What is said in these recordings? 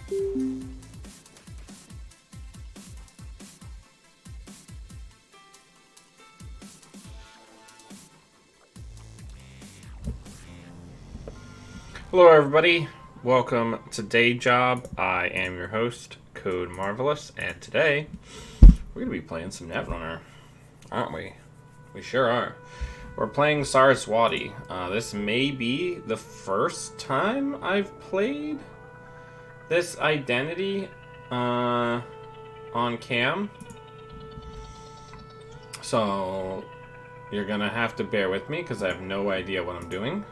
Hello everybody, welcome to Day Job. I am your host, Code Marvelous, and today we're going to be playing some Netrunner, aren't we? We sure are. We're playing Saraswati. This may be the first time I've played this identity on cam, so you're going to have to bear with me because I have no idea what I'm doing.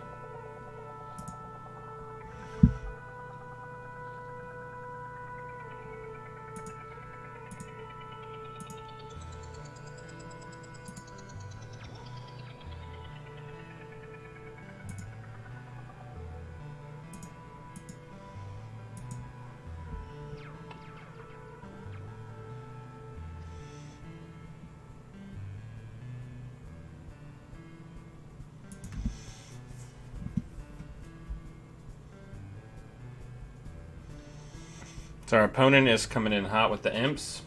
So our opponent is coming in hot with the imps.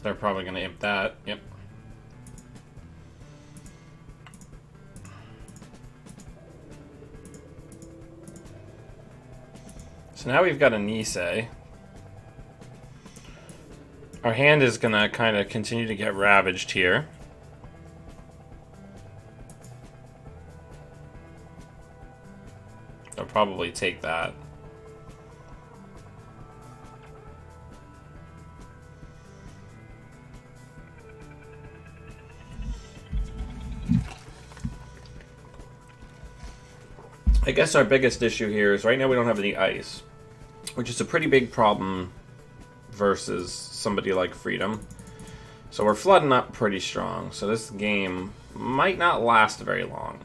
They're probably going to imp that. Yep. So now we've got a Nisei. Our hand is going to kind of continue to get ravaged here. They'll probably take that. I guess our biggest issue here is right now we don't have any ice, which is a pretty big problem versus somebody like Freedom. So we're flooding up pretty strong, so this game might not last very long.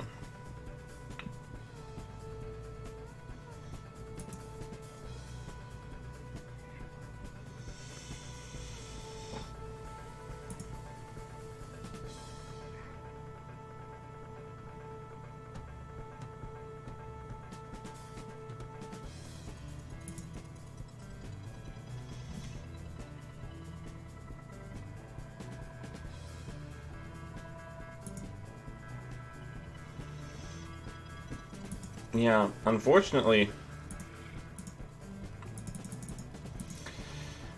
Yeah, unfortunately,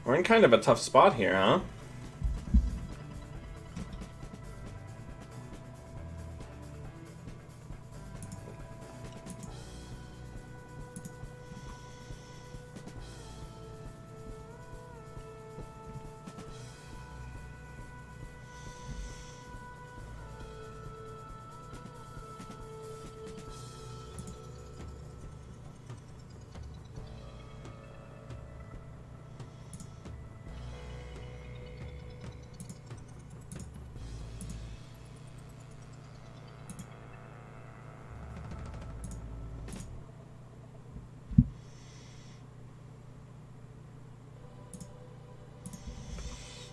we're in kind of a tough spot here, huh?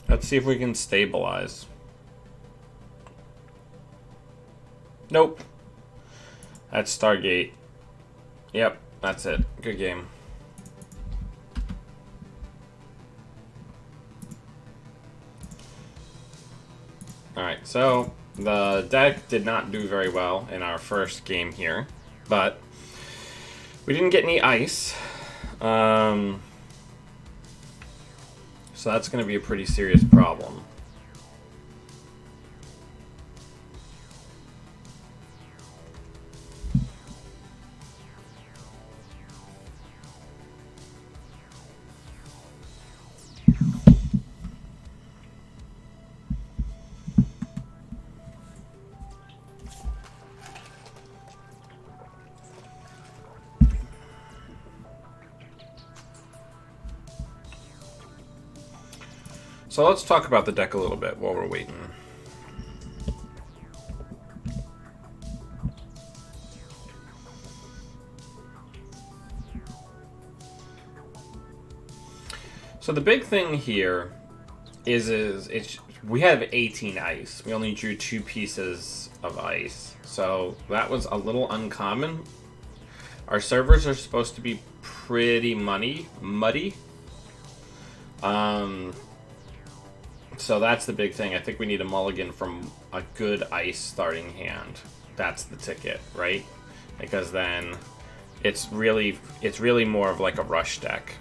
Let's see if we can stabilize. Nope. That's Stargate. Yep, that's it. Good game. Alright, so the deck did not do very well in our first game here, but we didn't get any ice. So that's going to be a pretty serious problem. So let's talk about the deck a little bit while we're waiting. So the big thing here is it's We have 18 ice. We only drew 2 pieces of ice. So that was a little uncommon. Our servers are supposed to be pretty muddy. So that's the big thing. I think we need a mulligan from a good ice starting hand. That's the ticket, right? Because then it's really more of like a rush deck.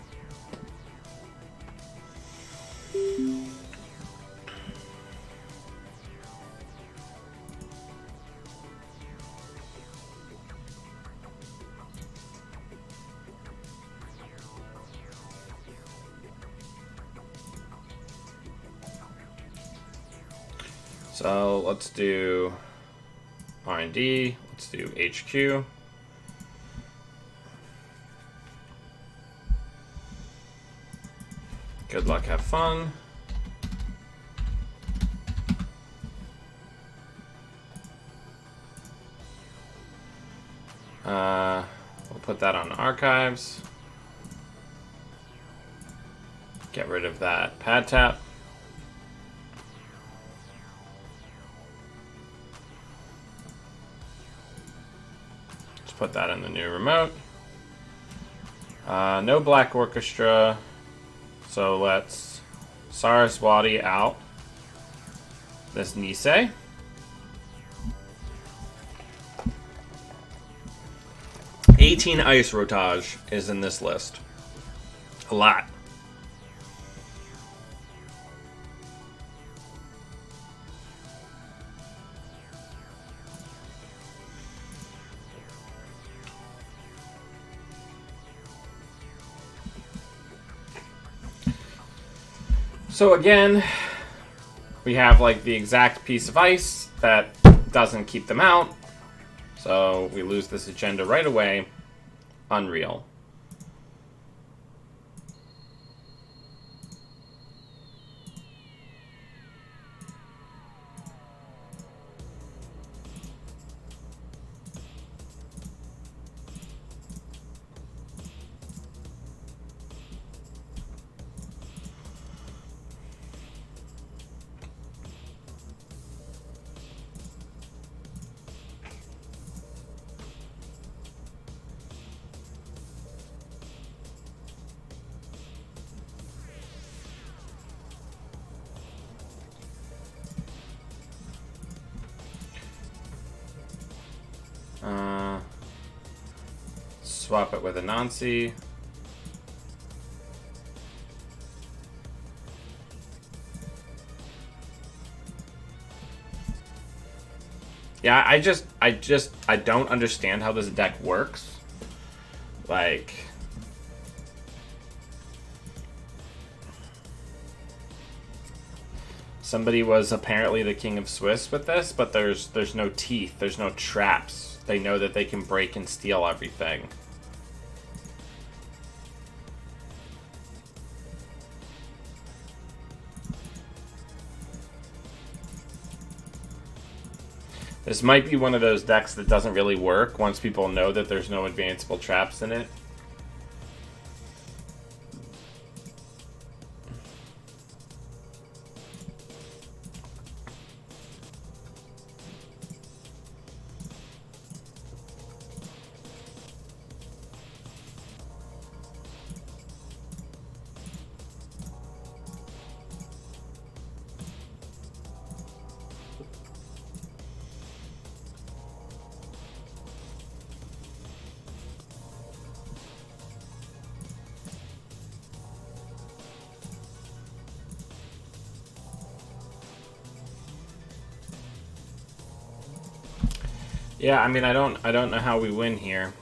So let's do R&D, let's do HQ. Good luck, have fun. We'll put that on archives. Get rid of that pad tap. Put that in the new remote. No Black Orchestra, so let's Saraswati out. This Nisei. $18 ice rotage is in this list. A lot. So again, we have like the exact piece of ice that doesn't keep them out. So we lose this agenda right away. Unreal. Swap it with a Nancy. Yeah, I don't understand how this deck works. Like, somebody was apparently the king of Swiss with this, but there's no teeth, there's no traps. They know that they can break and steal everything. This might be one of those decks that doesn't really work once people know that there's no advanceable traps in it. Yeah, I mean, I don't know how we win here.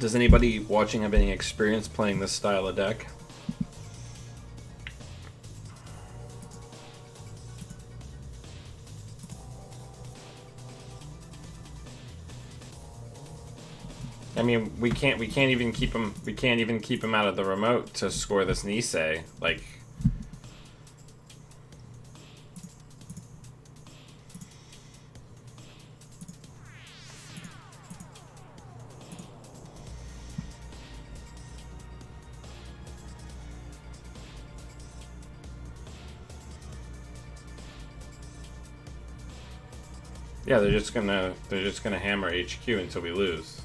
Does anybody watching have any experience playing this style of deck? I mean, we can't even keep him. We can't even keep him out of the remote to score this Nisei. Like. Yeah, they're just gonna hammer HQ until we lose.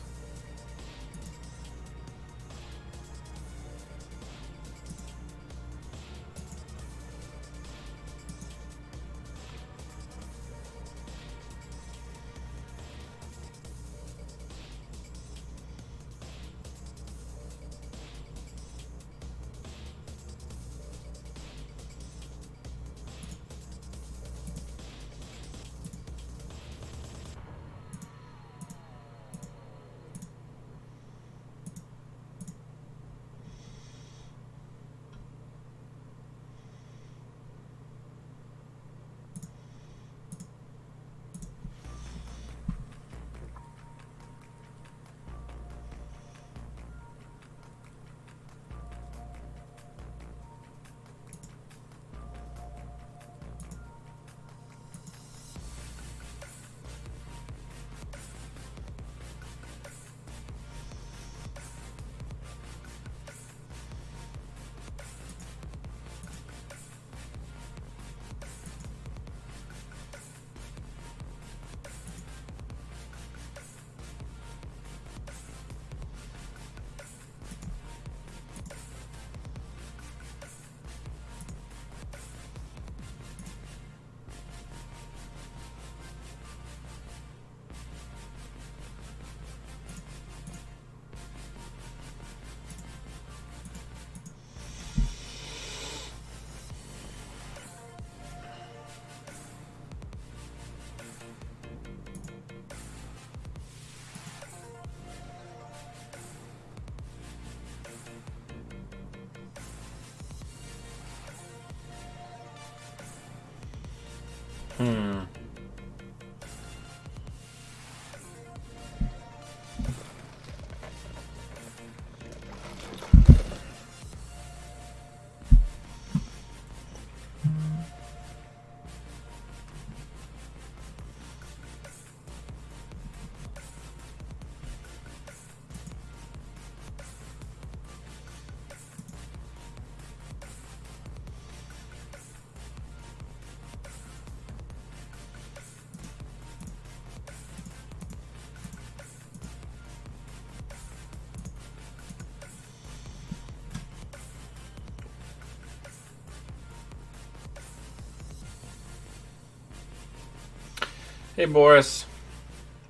Hey Boris,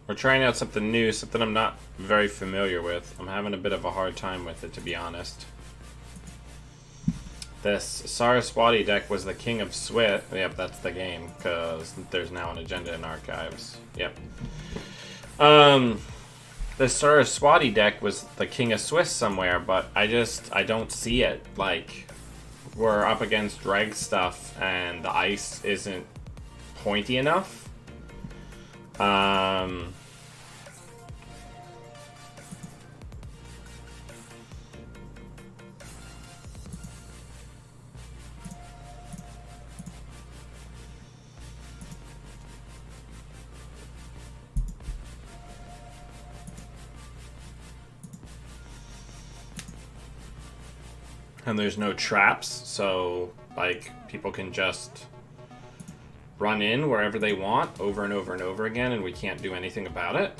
we're trying out something new, something I'm not very familiar with. I'm having a bit of a hard time with it, to be honest. This Saraswati deck was the King of Swit. Yep, that's the game, because there's now an agenda in archives. Yep. The Saraswati deck was the King of Swiss somewhere, but I don't see it. Like, we're up against reg stuff, and the ice isn't pointy enough. And there's no traps, so like people can just run in wherever they want over and over and over again, and we can't do anything about it.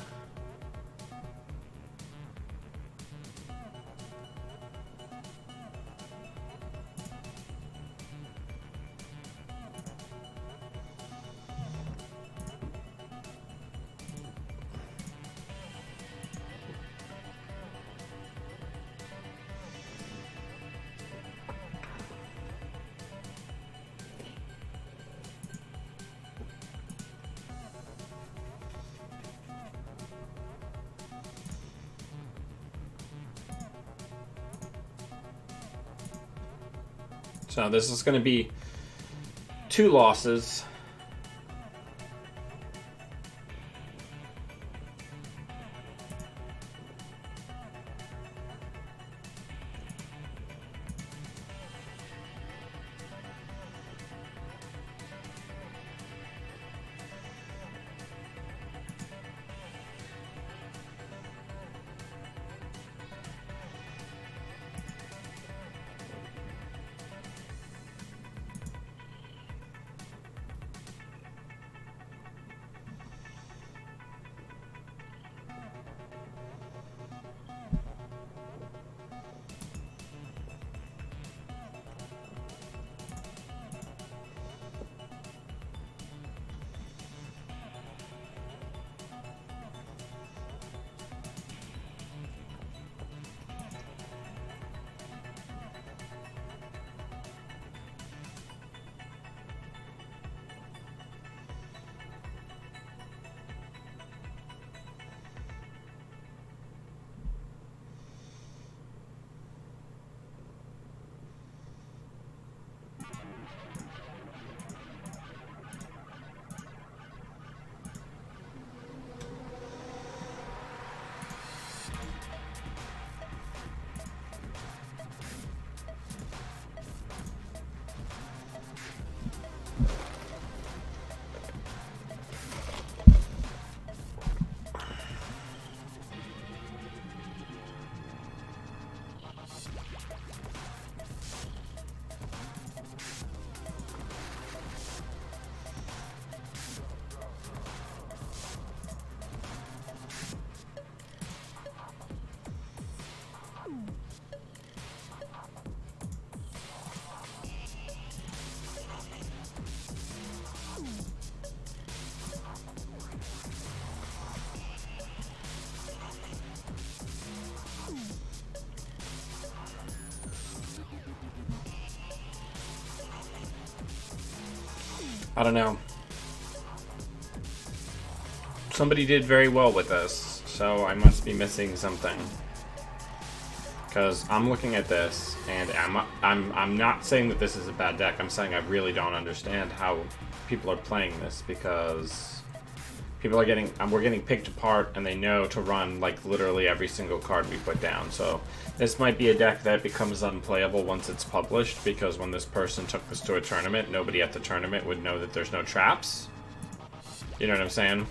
So this is going to be 2 losses. I don't know. Somebody did very well with this, so I must be missing something. Because I'm looking at this, and I'm not saying that this is a bad deck. I'm saying I really don't understand how people are playing this, because people are we're getting picked apart, and they know to run like literally every single card we put down. So this might be a deck that becomes unplayable once it's published, because when this person took this to a tournament, nobody at the tournament would know that there's no traps. You know what I'm saying?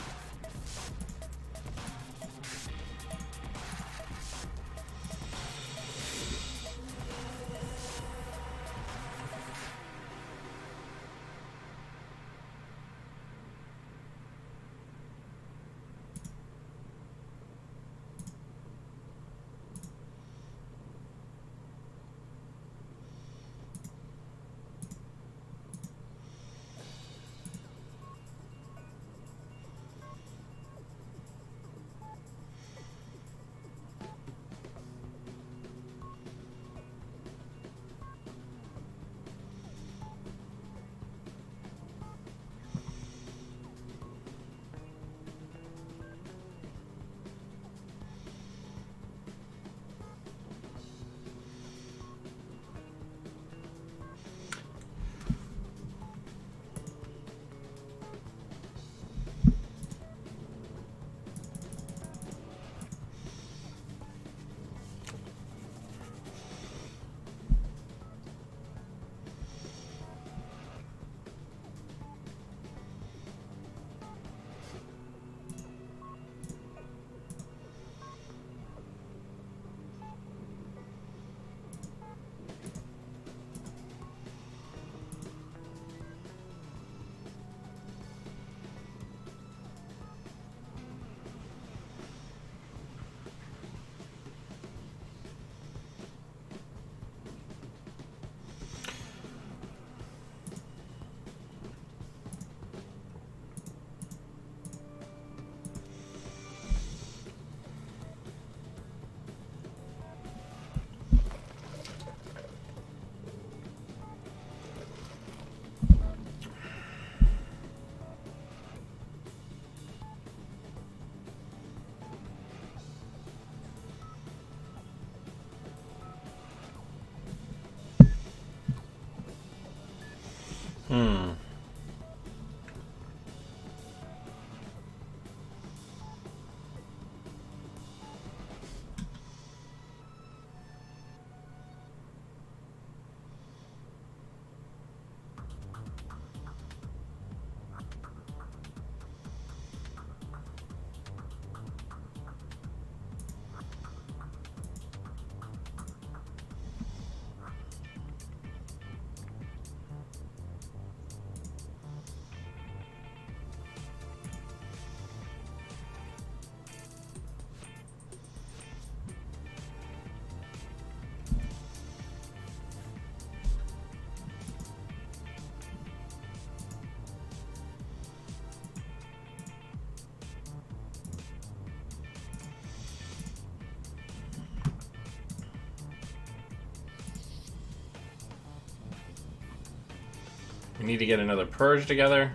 We need to get another purge together.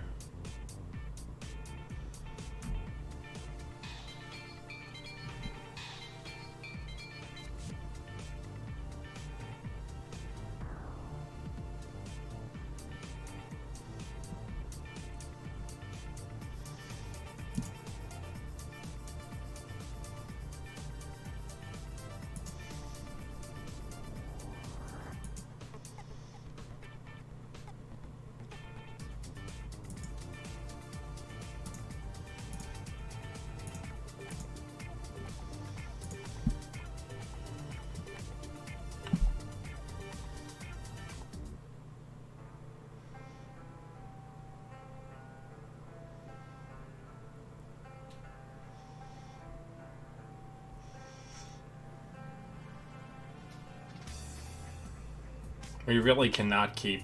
We really cannot keep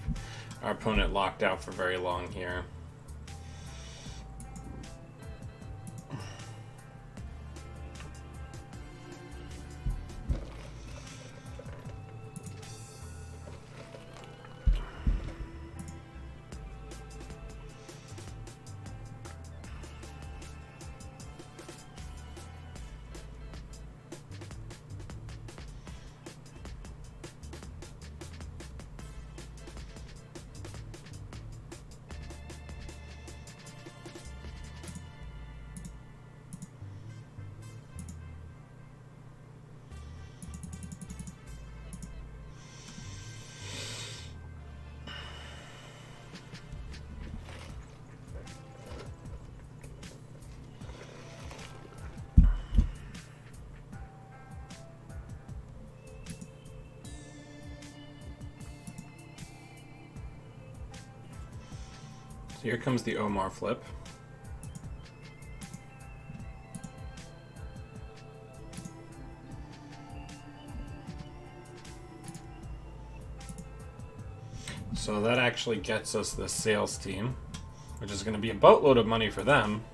our opponent locked out for very long here. Here comes the Omar flip. So that actually gets us the sales team, which is going to be a boatload of money for them.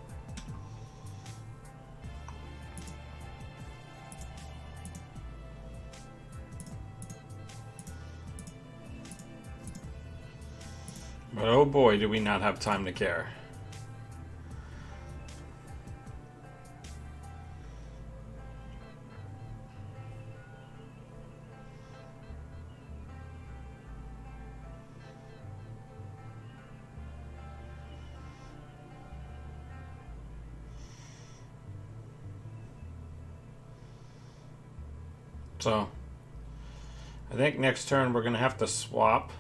But oh boy, do we not have time to care. So, I think next turn we're going to have to swap.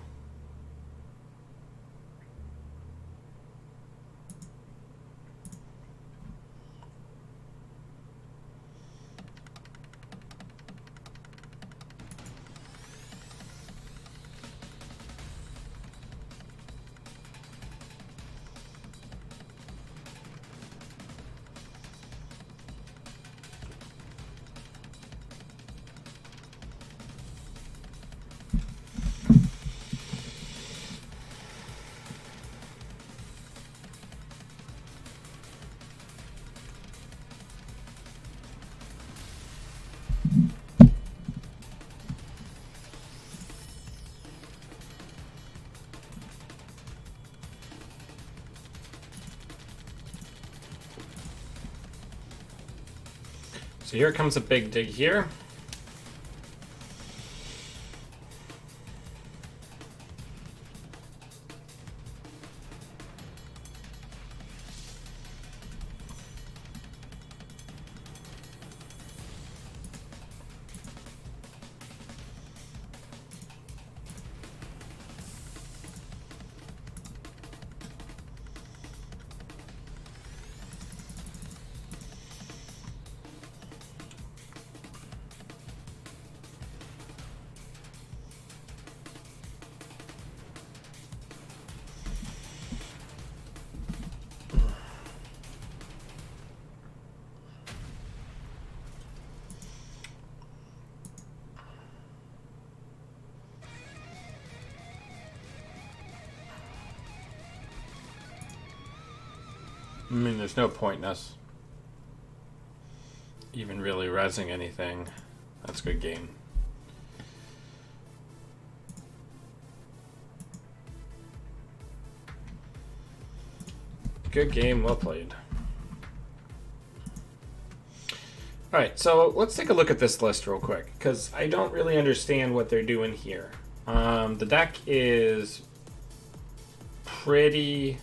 So here comes a big dig here. I mean, there's no point in us even really rezzing anything. That's a good game. Good game, well played. Alright, so let's take a look at this list real quick, because I don't really understand what they're doing here. The deck is pretty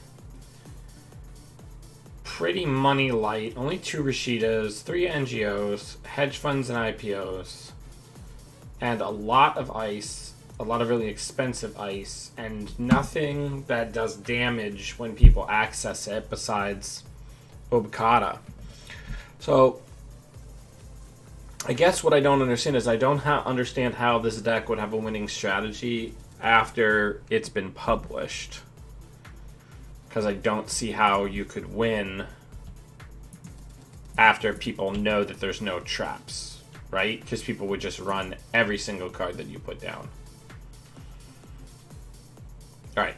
money light. Only 2 Rashidas, 3 NGOs, hedge funds and IPOs, and a lot of ice, a lot of really expensive ice, and nothing that does damage when people access it besides Obokata. So I guess what I don't understand is I don't understand how this deck would have a winning strategy after it's been published. Because I don't see how you could win after people know that there's no traps, right? Because people would just run every single card that you put down. Alright,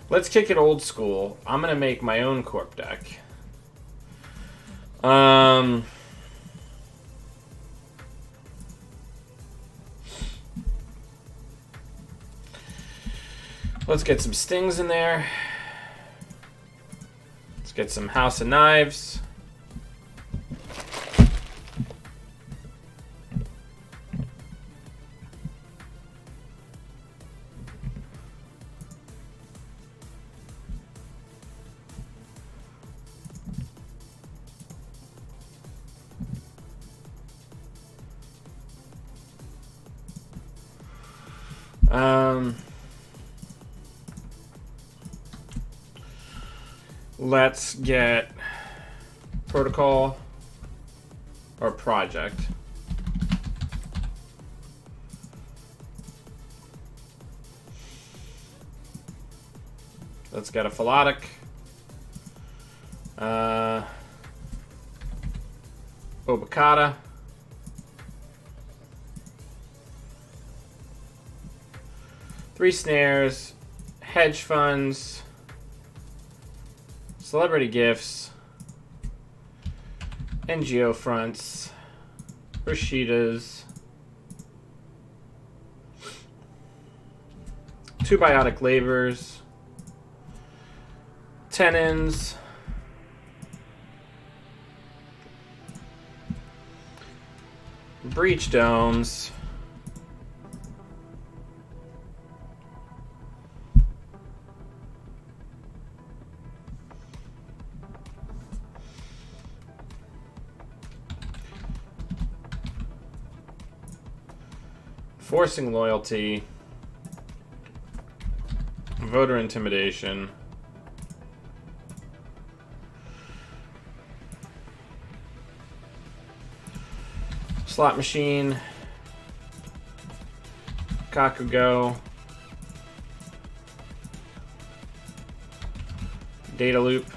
let's kick it old school. I'm going to make my own Corp deck. Let's get some stings in there. Get some House of Knives. Let's get Protocol or Project. Let's get a Philotic. Obokata. Three snares, hedge funds, celebrity gifts, NGO fronts, Rashidas, two biotic labors, tenons, breach domes, forcing loyalty, voter intimidation, slot machine, Kakugo, data loop,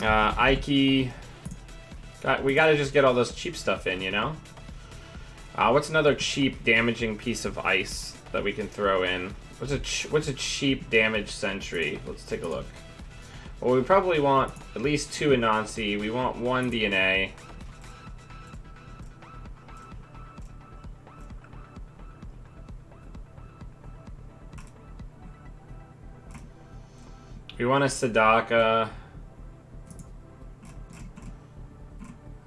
Ike. We gotta just get all this cheap stuff in, you know? What's another cheap damaging piece of ice that we can throw in? What's a cheap damage sentry? Let's take a look. Well, we probably want at least 2 Anansi. We want 1 DNA. We want a Sadaka.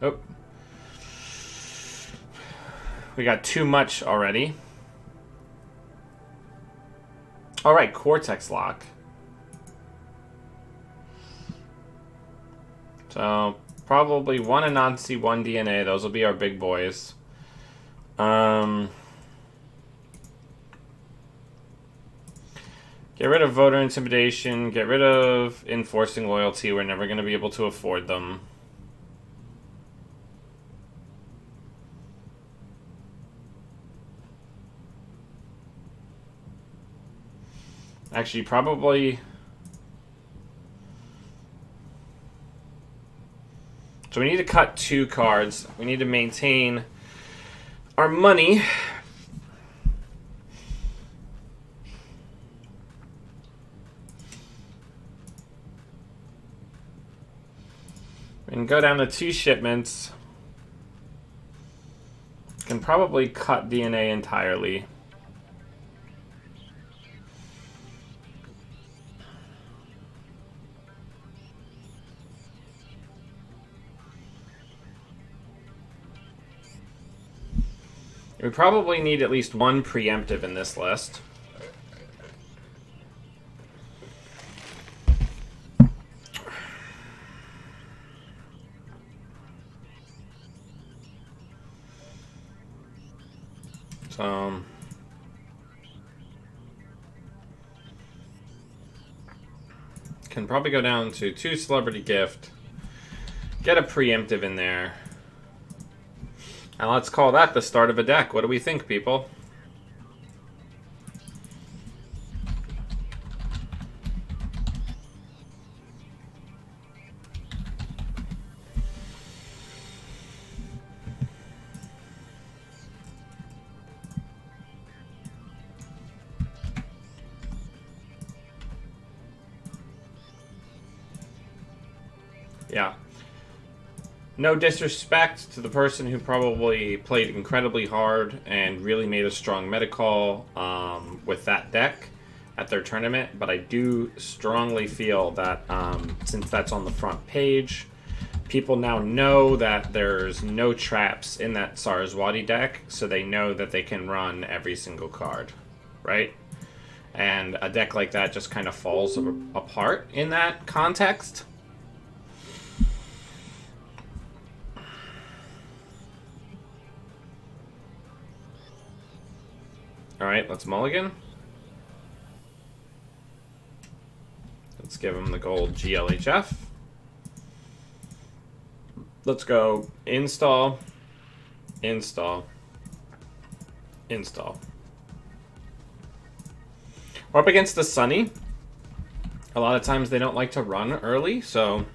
Oh. We got too much already. Alright, Cortex Lock. So, probably 1 Anansi, 1 DNA. Those will be our big boys. Get rid of voter intimidation. Get rid of enforcing loyalty. We're never going to be able to afford them. Actually, probably... So we need to cut 2 cards. We need to maintain our money. We can go down to 2 shipments. Can probably cut DNA entirely. We probably need at least 1 preemptive in this list. So, can probably go down to 2 celebrity gift. Get a preemptive in there. And let's call that the start of a deck. What do we think, people? Yeah. No disrespect to the person who probably played incredibly hard and really made a strong meta call with that deck at their tournament, but I do strongly feel that since that's on the front page, people now know that there's no traps in that Saraswati deck, so they know that they can run every single card, right? And a deck like that just kind of falls apart in that context. Alright, let's mulligan. Let's give him the gold GLHF. Let's go install, install, install. We're up against the Sunny. A lot of times they don't like to run early, so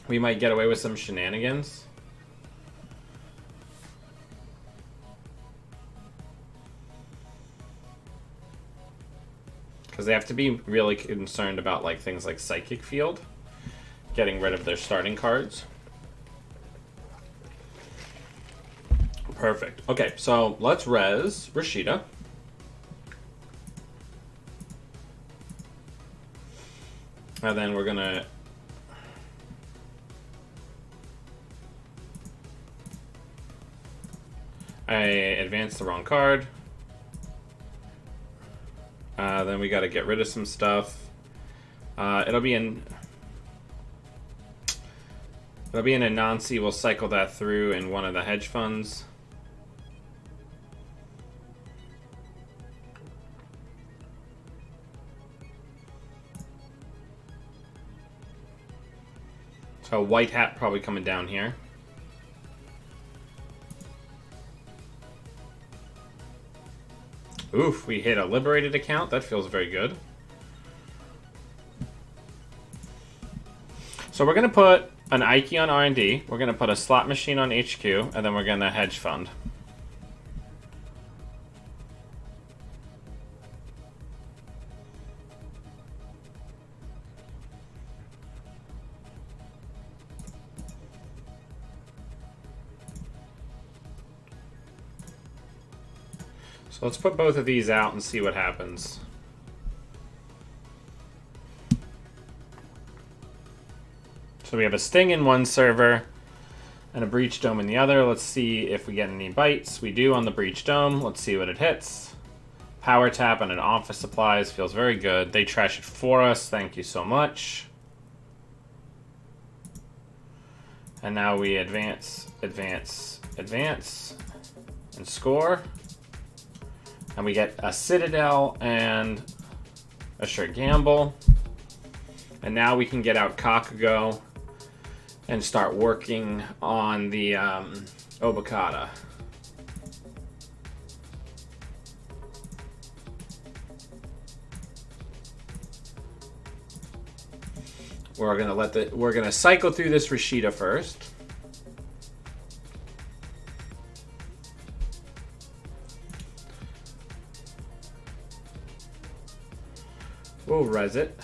we might get away with some shenanigans. Because they have to be really concerned about like things like Psychic Field, getting rid of their starting cards. Perfect. Okay, so let's res Rashida. And then we're gonna I advanced the wrong card. Then we got to get rid of some stuff. It'll be in Anansi. We'll cycle that through in one of the hedge funds. So white hat probably coming down here. Oof, we hit a liberated account. That feels very good. So we're going to put an Ike on R&D. We're going to put a slot machine on HQ. And then we're going to hedge fund. So let's put both of these out and see what happens. So we have a Sting in one server and a Breach Dome in the other. Let's see if we get any bites. We do on the Breach Dome. Let's see what it hits. Power tap on an Office Supplies feels very good. They trash it for us. Thank you so much. And now we advance, advance, advance, and score. And we get a Citadel and a Sure Gamble. And now we can get out Kakago and start working on the Obokata. We're gonna cycle through this Rashida first. We'll res it.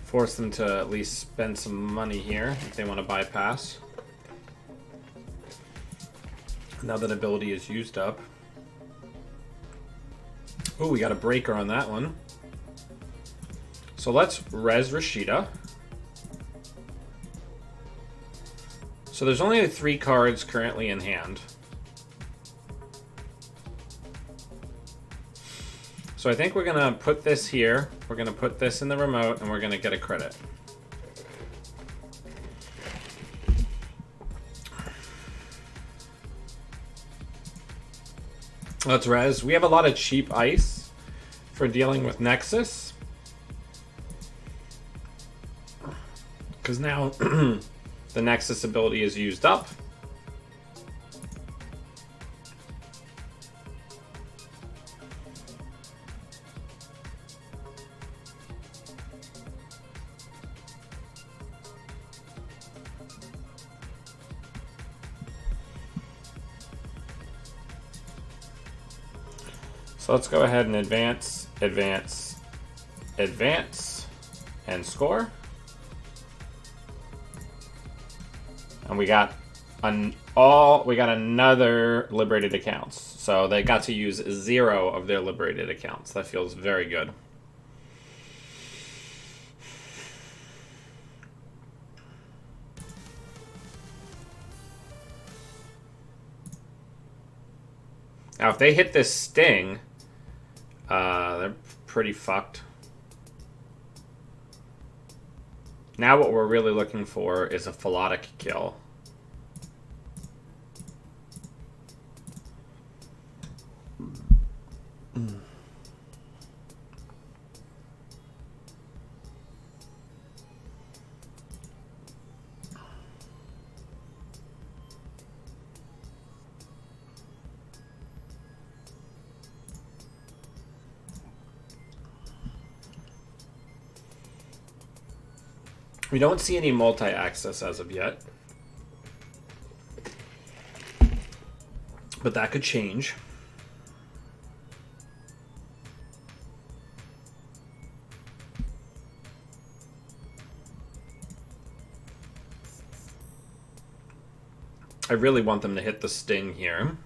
Force them to at least spend some money here if they want to bypass. Now that ability is used up. Oh, we got a breaker on that one. So let's res Rashida. So there's only 3 cards currently in hand. So I think we're going to put this here. We're going to put this in the remote, and we're going to get a credit. Let's res. We have a lot of cheap ice for dealing with Nexus. Because now the Nexus ability is used up. So let's go ahead and advance, advance, advance, and score. And we got another liberated accounts. So they got to use 0 of their liberated accounts. That feels very good. Now if they hit this Sting, they're pretty fucked. Now what we're really looking for is a Philotic kill. We don't see any multi-access as of yet. But that could change. I really want them to hit the sting here.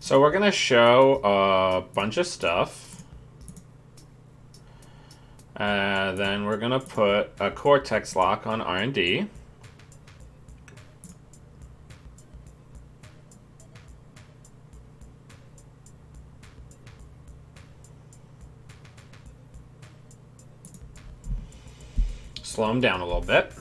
So we're going to show a bunch of stuff. Then we're going to put a Cortex lock on R&D. Slow them down a little bit.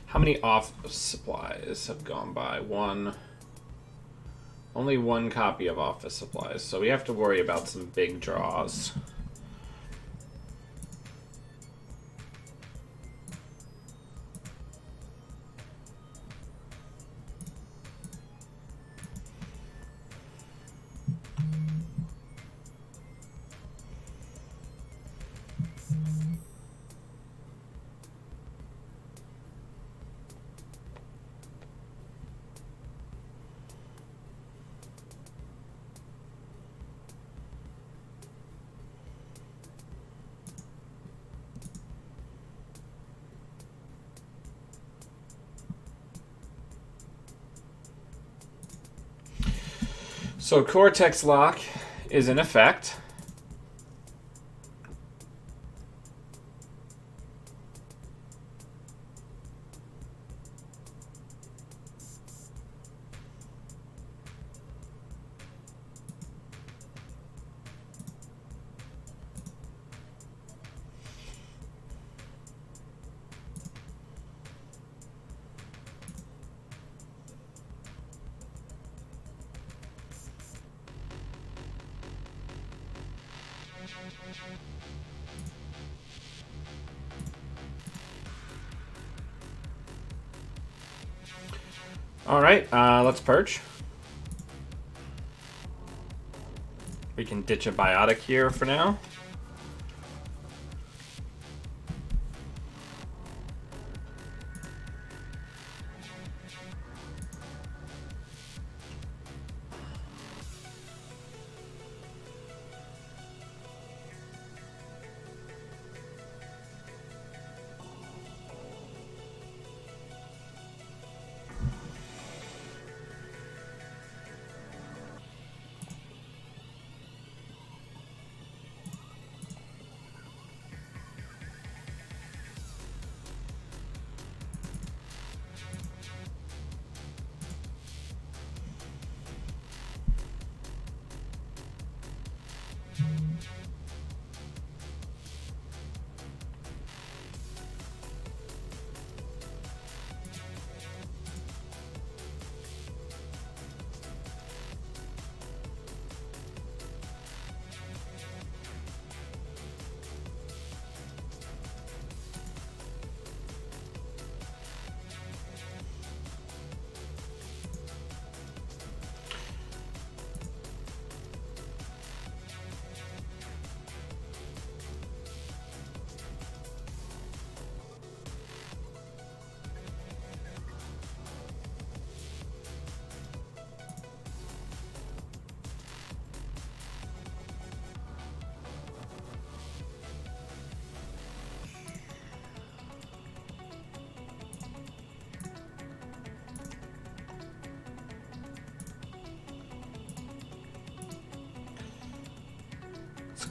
How many office supplies have gone by? One. Only one copy of office supplies, so we have to worry about some big draws. So Cortex lock is in effect. All right, let's purge. We can ditch a biotic here for now.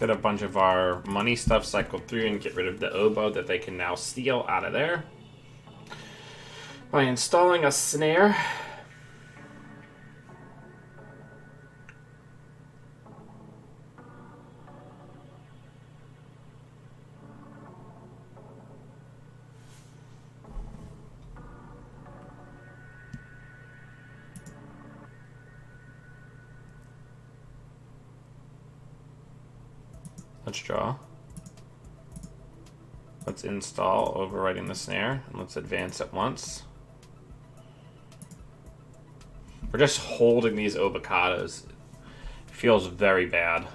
get a bunch of our money stuff cycled through and get rid of the oboe that they can now steal out of there by installing a snare. Let's draw. Let's install overriding the snare, and let's advance at once. We're just holding these obicatas. It feels very bad.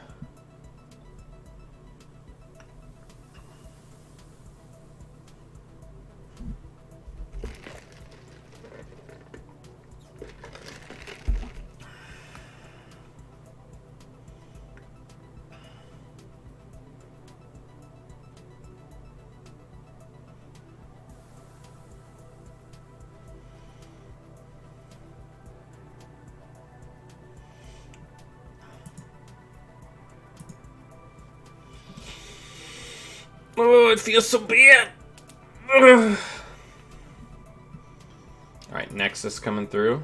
Oh, it feels so bad. Ugh. All right, Nexus coming through.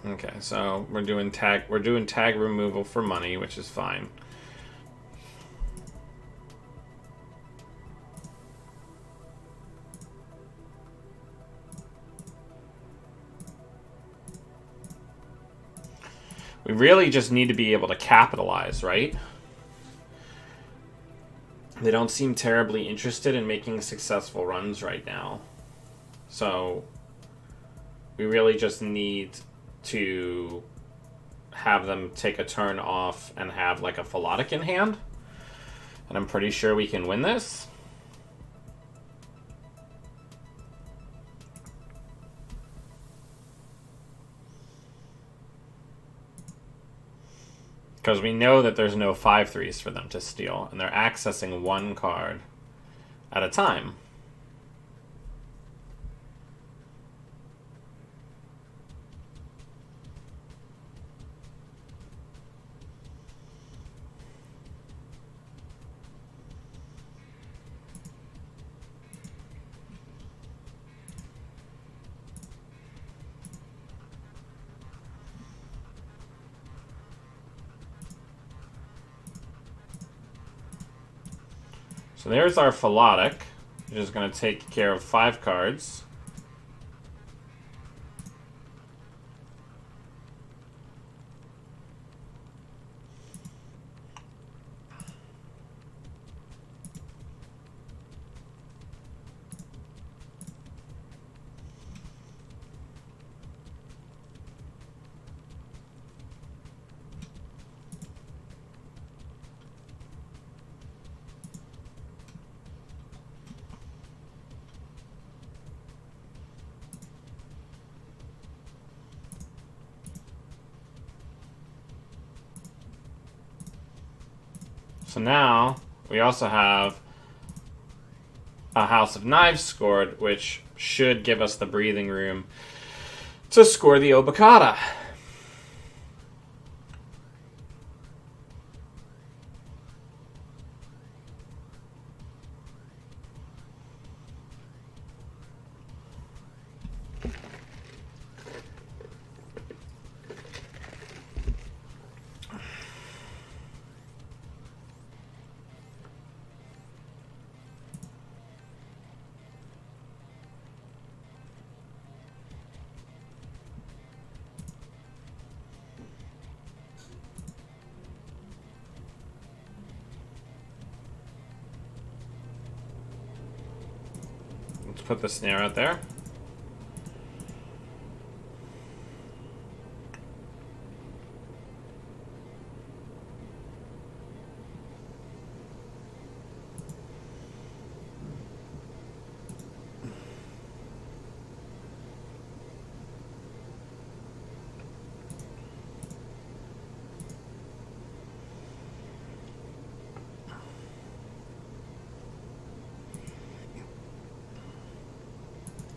Okay, so we're doing tag removal for money, which is fine. We really just need to be able to capitalize, right? They don't seem terribly interested in making successful runs right now. So we really just need to have them take a turn off and have like a Philotic in hand. And I'm pretty sure we can win this. Because we know that there's no 5/3s for them to steal, and they're accessing one card at a time. So there's our Philotic, which is going to take care of 5 cards. So now we also have a House of Knives scored, which should give us the breathing room to score the Obicata. Let's put the snare out there.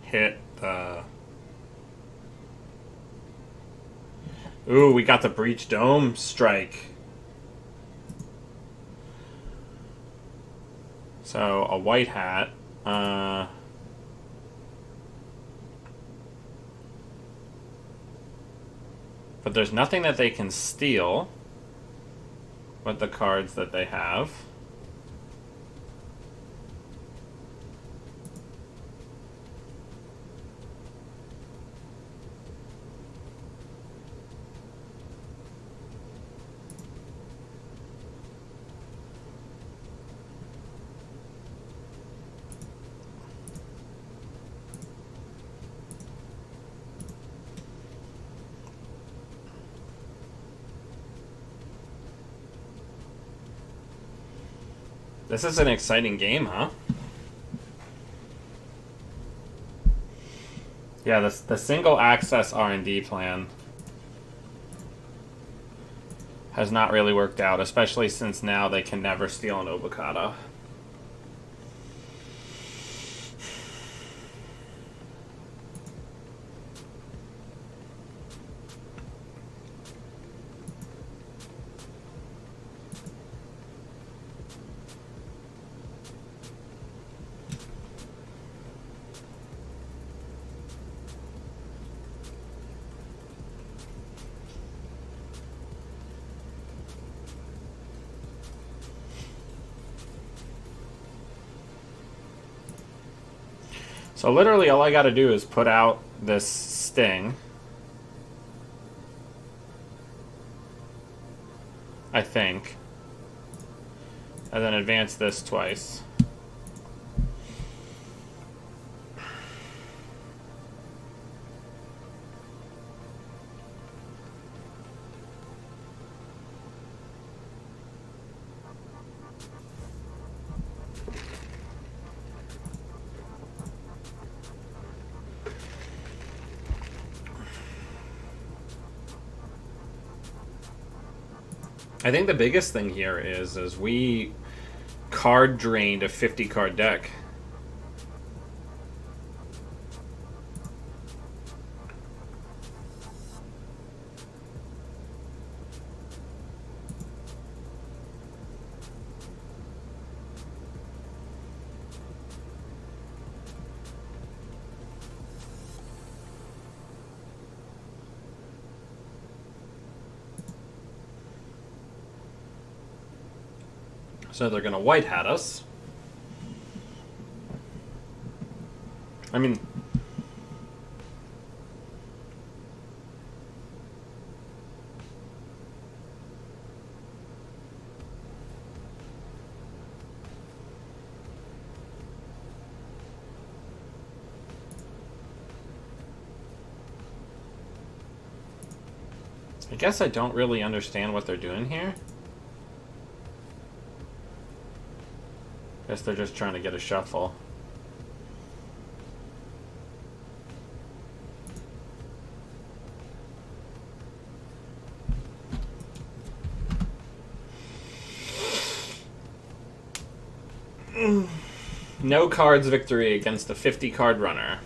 Hit the Ooh, we got the breach dome strike. So, a white hat. But there's nothing that they can steal with the cards that they have. This is an exciting game, huh? Yeah, the single access R&D plan has not really worked out, especially since now they can never steal an Obokata. So literally all I gotta do is put out this Sting. I think. And then advance this twice. I think the biggest thing here is we card drained a 50 card deck. So they're going to white hat us. I mean, I guess I don't really understand what they're doing here. Guess they're just trying to get a shuffle. No cards victory against a 50 card runner.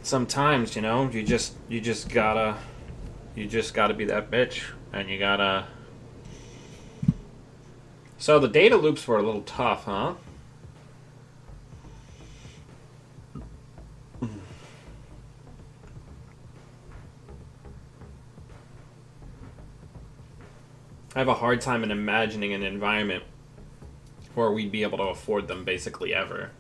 sometimes, you just gotta be that bitch, and you gotta. So the data loops were a little tough, huh? I have a hard time in imagining an environment where we'd be able to afford them basically ever.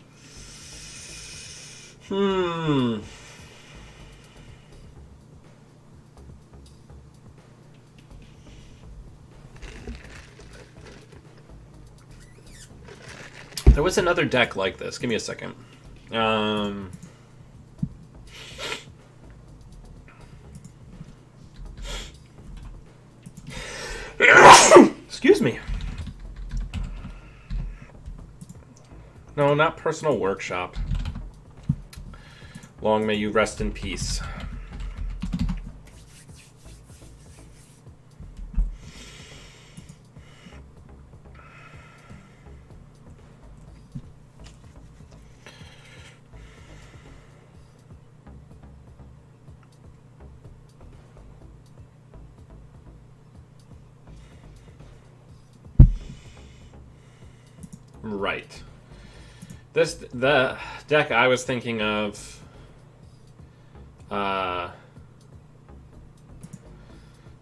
There was another deck like this. Give me a second. Excuse me. No, not Personal Workshop. Long may you rest in peace. Right. The deck I was thinking of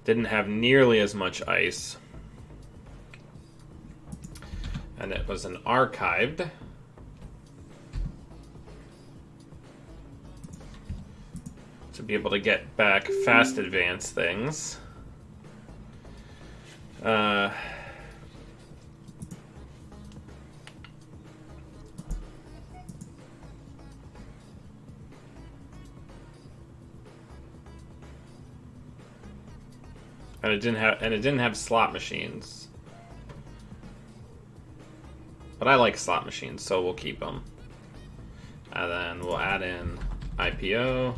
didn't have nearly as much ice. And it was an archived. To be able to get back fast advance things. And it didn't have slot machines. But I like slot machines, so we'll keep them. And then we'll add in IPO.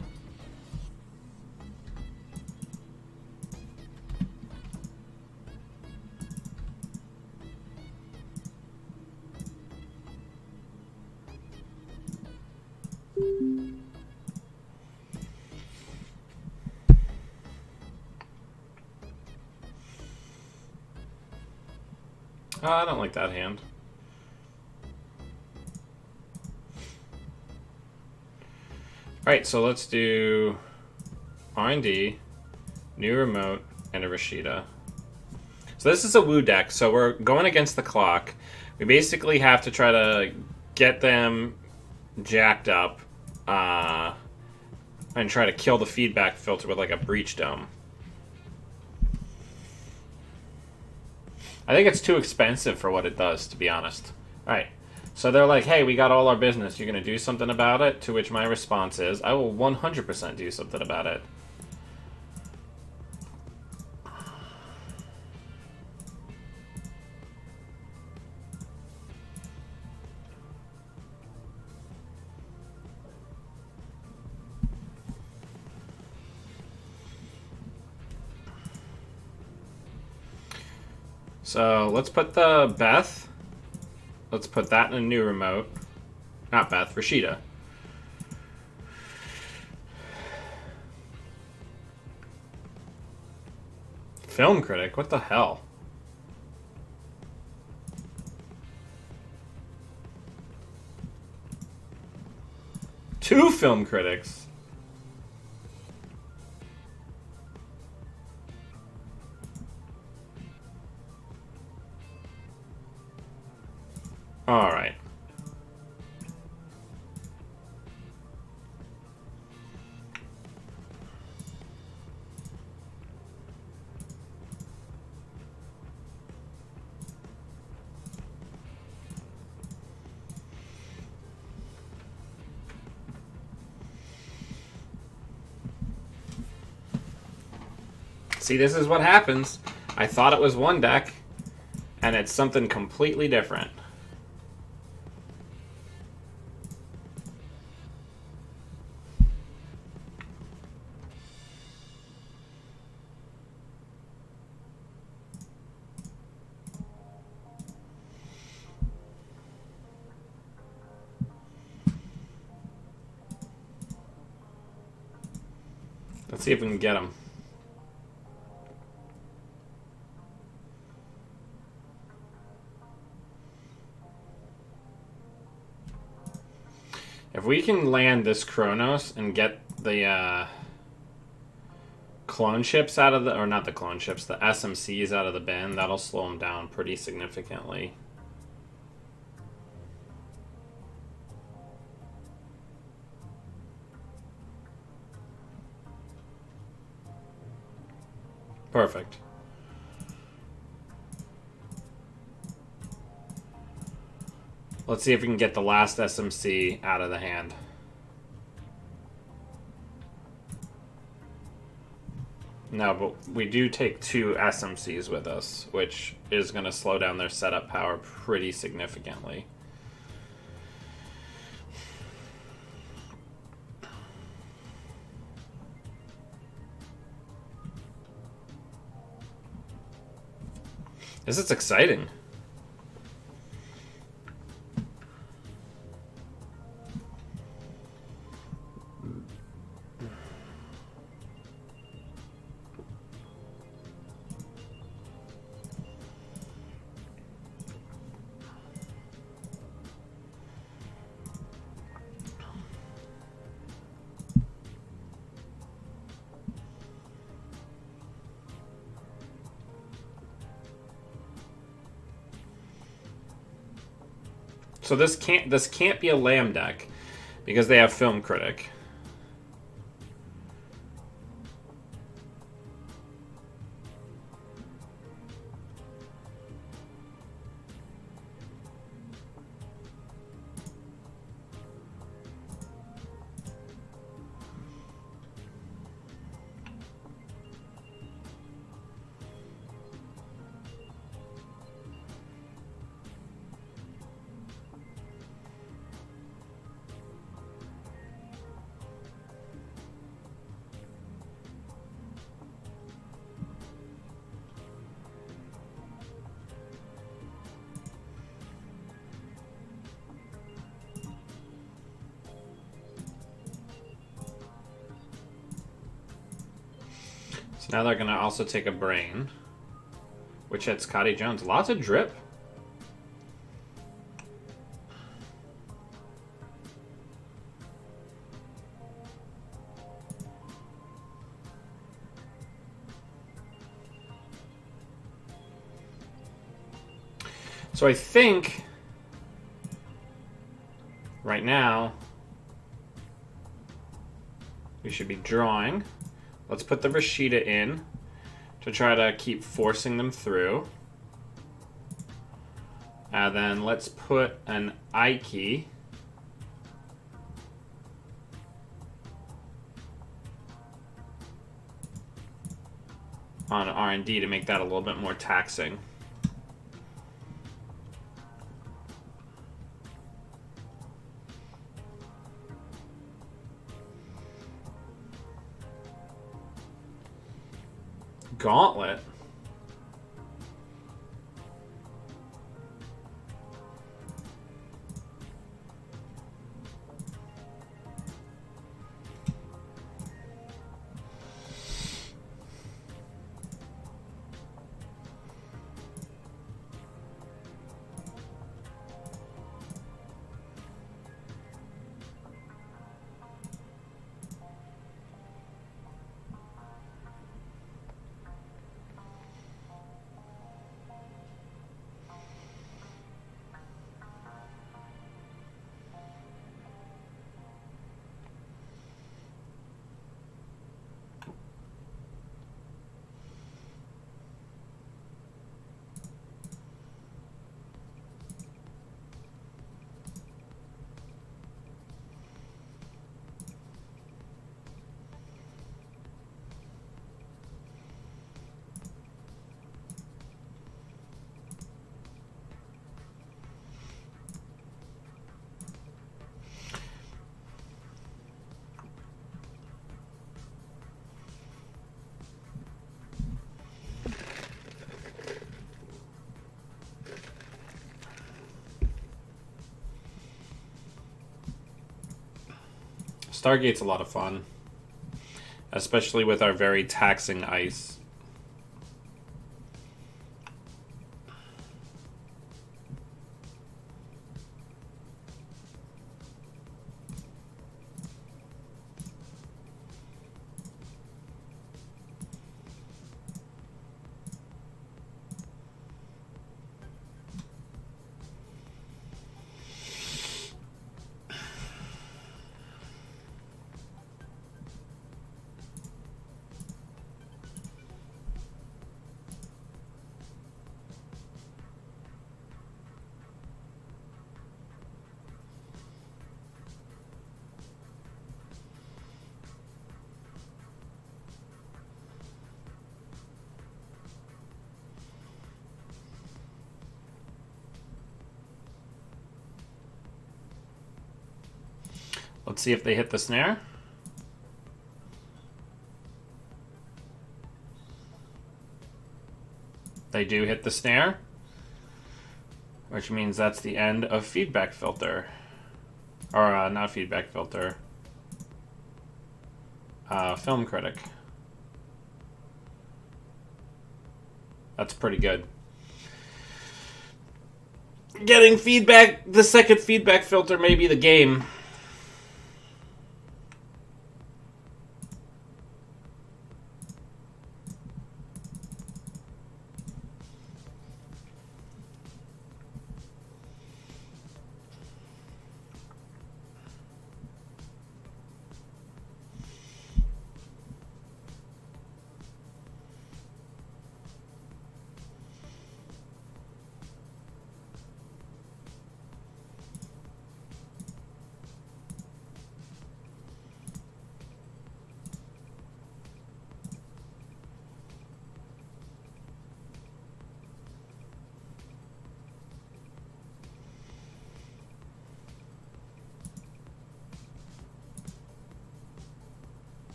Oh, I don't like that hand. Alright, so let's do R&D, new remote, and a Rashida. So this is a Woo deck, so we're going against the clock. We basically have to try to get them jacked up and try to kill the feedback filter with like a breach dome. I think it's too expensive for what it does, to be honest. Alright, so they're like, hey, we got all our business. You're going to do something about it? To which my response is, I will 100% do something about it. So let's put the Beth. Let's put that in a new remote. Not Beth, Rashida. Film critic? What the hell? Two film critics. All right. See, this is what happens. I thought it was one deck, and it's something completely different. Let's see if we can get him. If we can land this Kronos and get the clone ships out of the, or not the clone ships, the SMCs out of the bin, that'll slow them down pretty significantly. Perfect. Let's see if we can get the last SMC out of the hand. No, but we do take 2 SMCs with us, which is going to slow down their setup power pretty significantly. This is exciting. So this can't be a Lamb deck because they have Film Critic. Now they're going to also take a Brain, which hits Codey Jones. Lots of drip. So I think right now we should be drawing. Let's put the Rashida in to try to keep forcing them through. And then let's put an Ike on R&D to make that a little bit more taxing. Gauntlet. Stargate's a lot of fun. especially with our very taxing ice. Let's see if they hit the snare. They do hit the snare, which means that's the end of feedback filter. Or, not feedback filter. Film critic. That's pretty good. Getting feedback, the second feedback filter may be the game.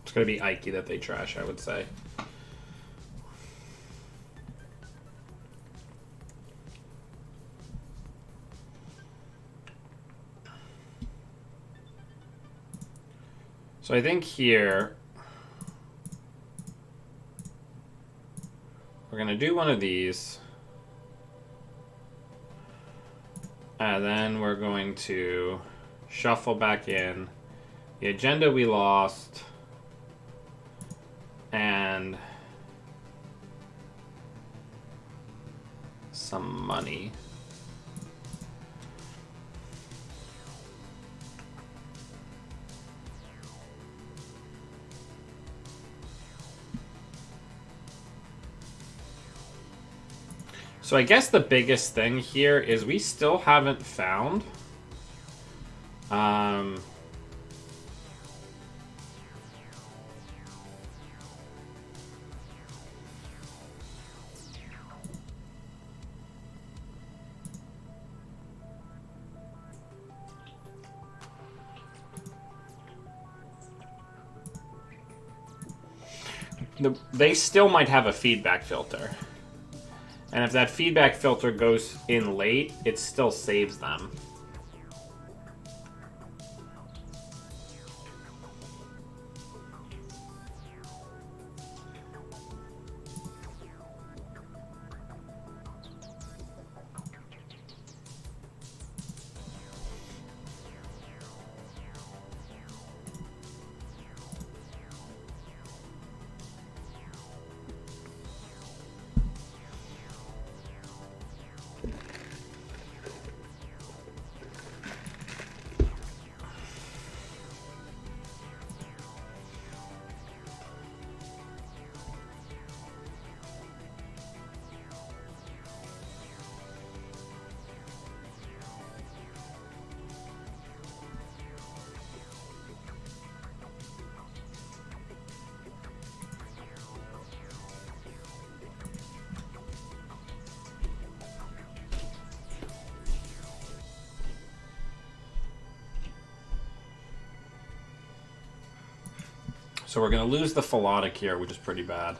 It's going to be Ike that they trash, I would say. So I think here we're going to do one of these. And then we're going to shuffle back in the agenda we lost. And some money. So I guess the biggest thing here is we still haven't found they still might have a feedback filter. And if that feedback filter goes in late, it still saves them. So we're going to lose the Philotic here, which is pretty bad.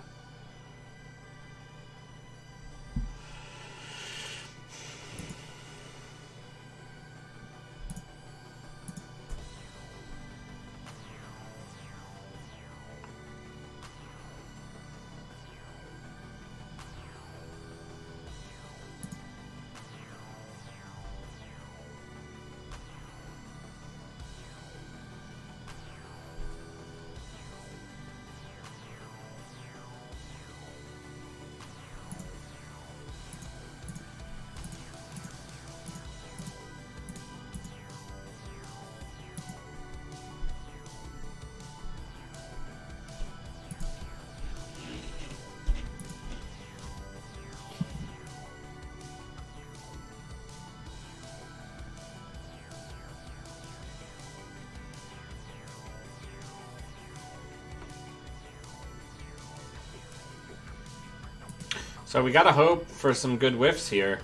So we gotta hope for some good whiffs here.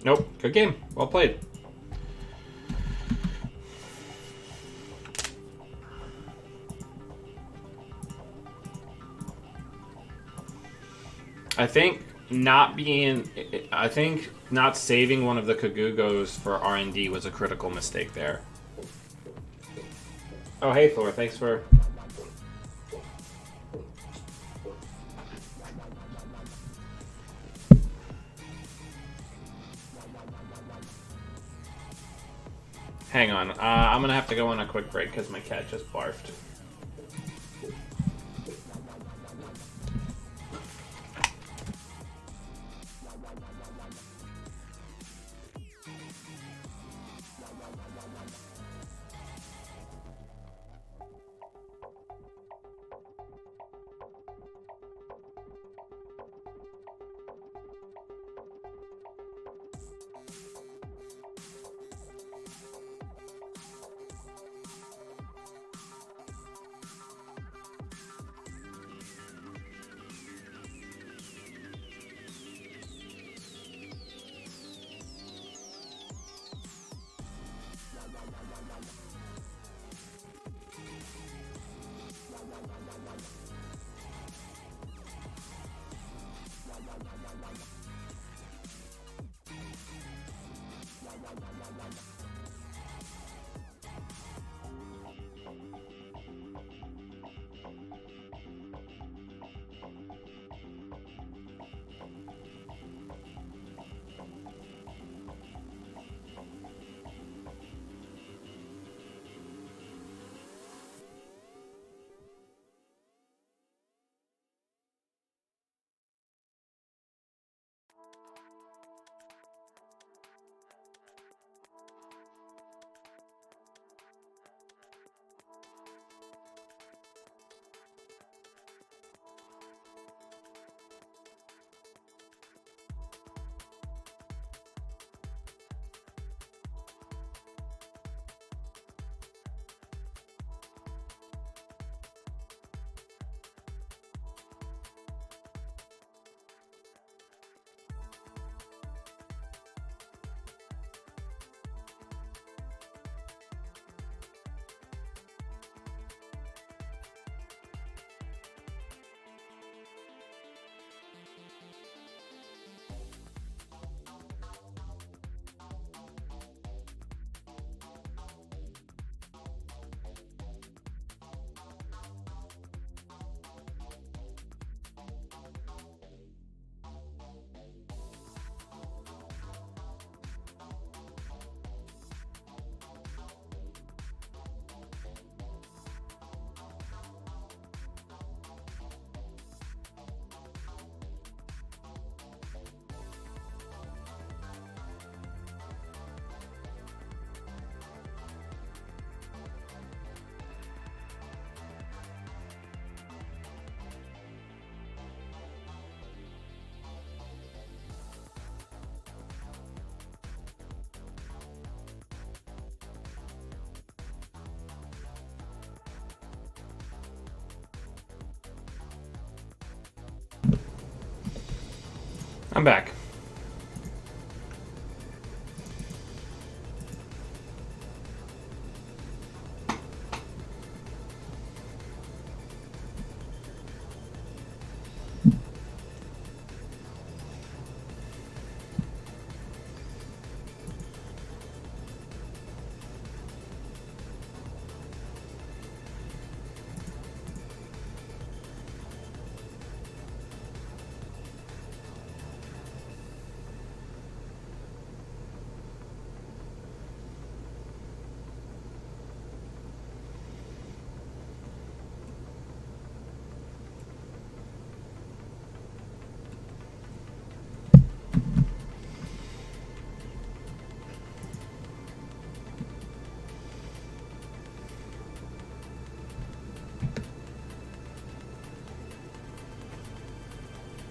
Nope. Good game. Well played. I think not saving one of the Kagugos for R&D was a critical mistake there. Oh, hey Thor, thanks for... Hang on, I'm gonna have to go on a quick break because my cat just barfed. I'm back.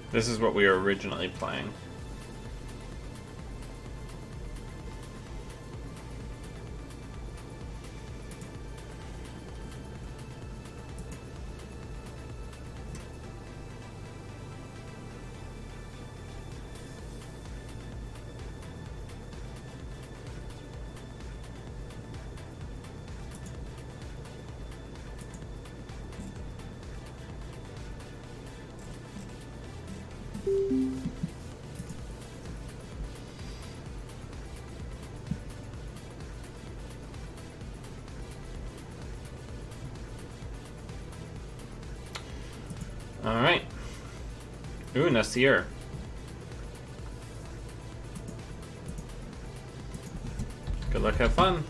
This is what we were originally playing. Alright. Ooh, Nasir. Good luck, have fun.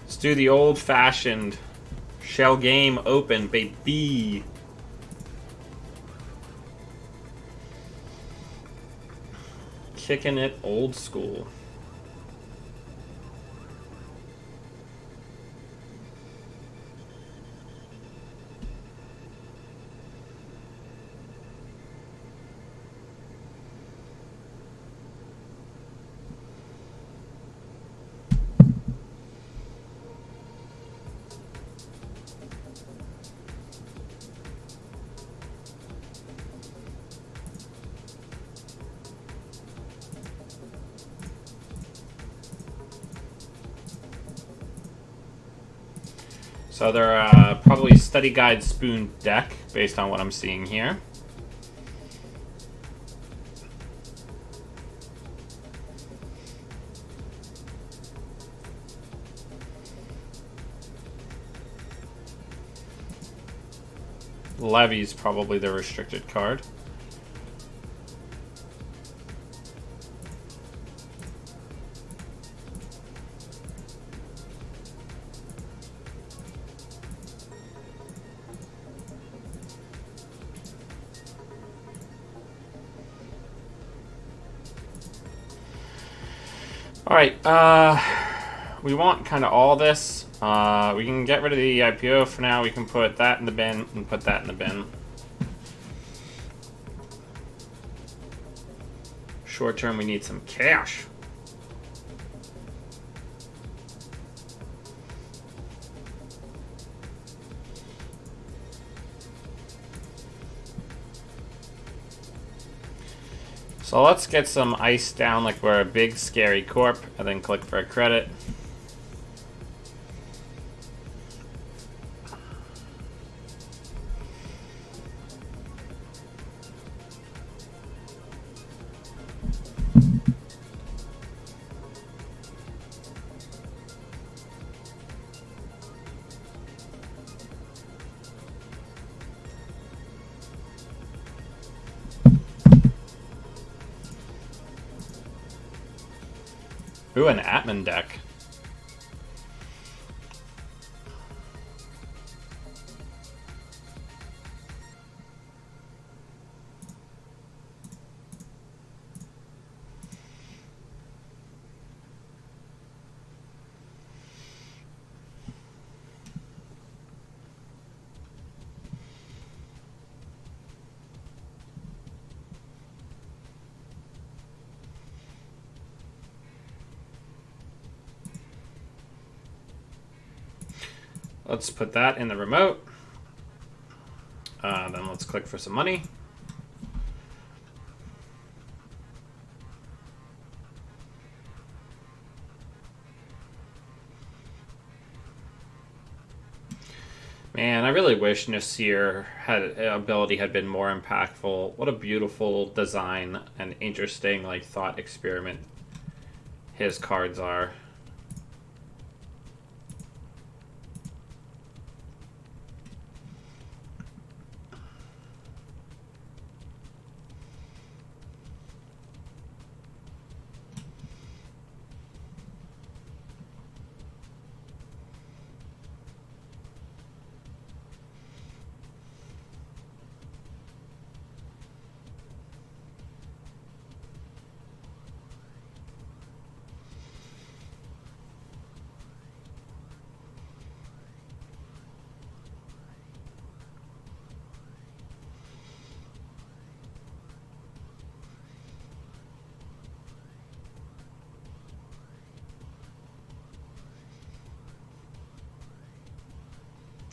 Let's do the old-fashioned shell game open, baby. Kicking it old school. So they're probably study guide spoon deck based on what I'm seeing here. Levy's probably the restricted card. Alright, we want kind of all this. We can get rid of the IPO for now. We can put that in the bin and put that in the bin. Short term, we need some cash. So let's get some ice down like we're a big scary corp and then click for a credit. Ooh, an Atman deck. Let's put that in the remote. Then let's click for some money. Man, I really wish Nasir ability had been more impactful. What a beautiful design and interesting thought experiment his cards are.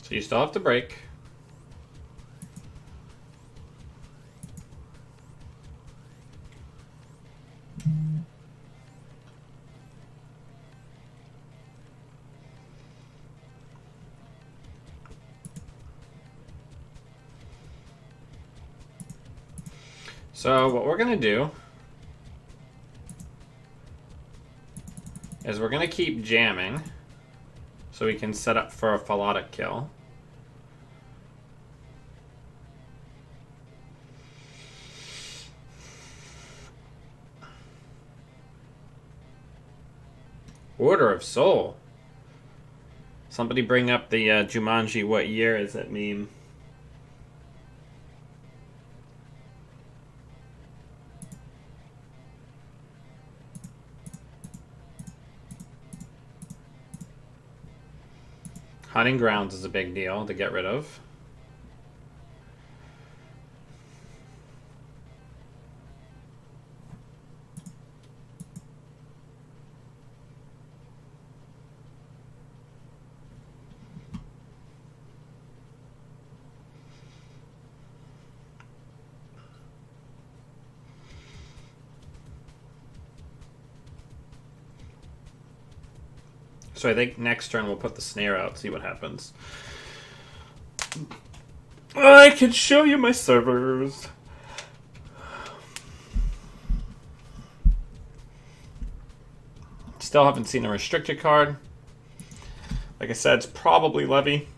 So you still have to break. So what we're gonna do is we're going to keep jamming so we can set up for a Fallotic kill. Order of Soul. Somebody bring up the Jumanji what year is it meme. Hunting grounds is a big deal to get rid of. So I think next turn we'll put the snare out, see what happens. I can show you my servers. Still haven't seen a restricted card. Like I said, it's probably Levy.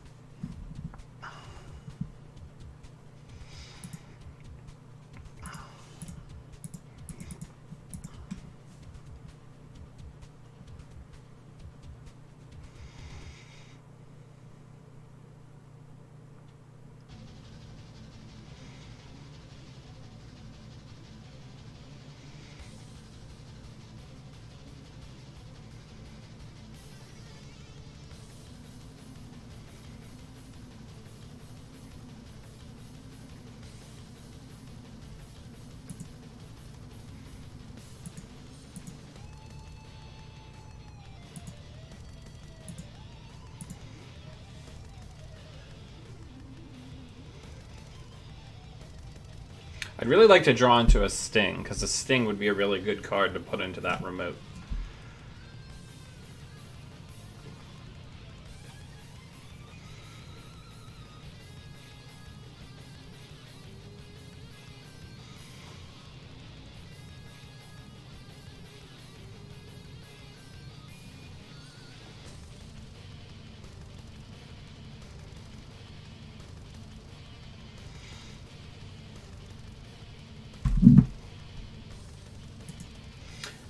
I'd really like to draw into a Sting, because a Sting would be a really good card to put into that remote.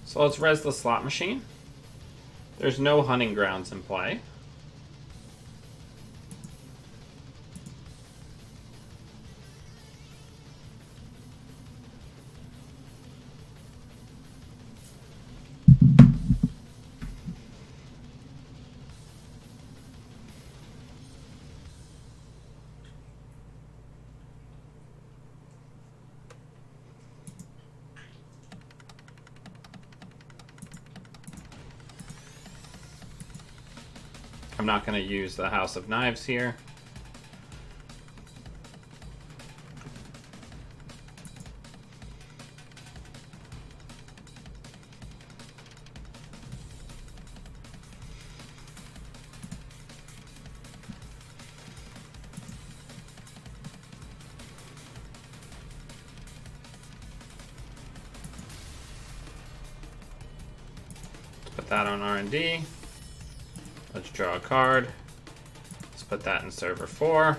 So let's res the slot machine. There's no hunting grounds in play. I'm not going to use the House of Knives here. Put that on R&D. Let's draw a card. Let's put that in server 4.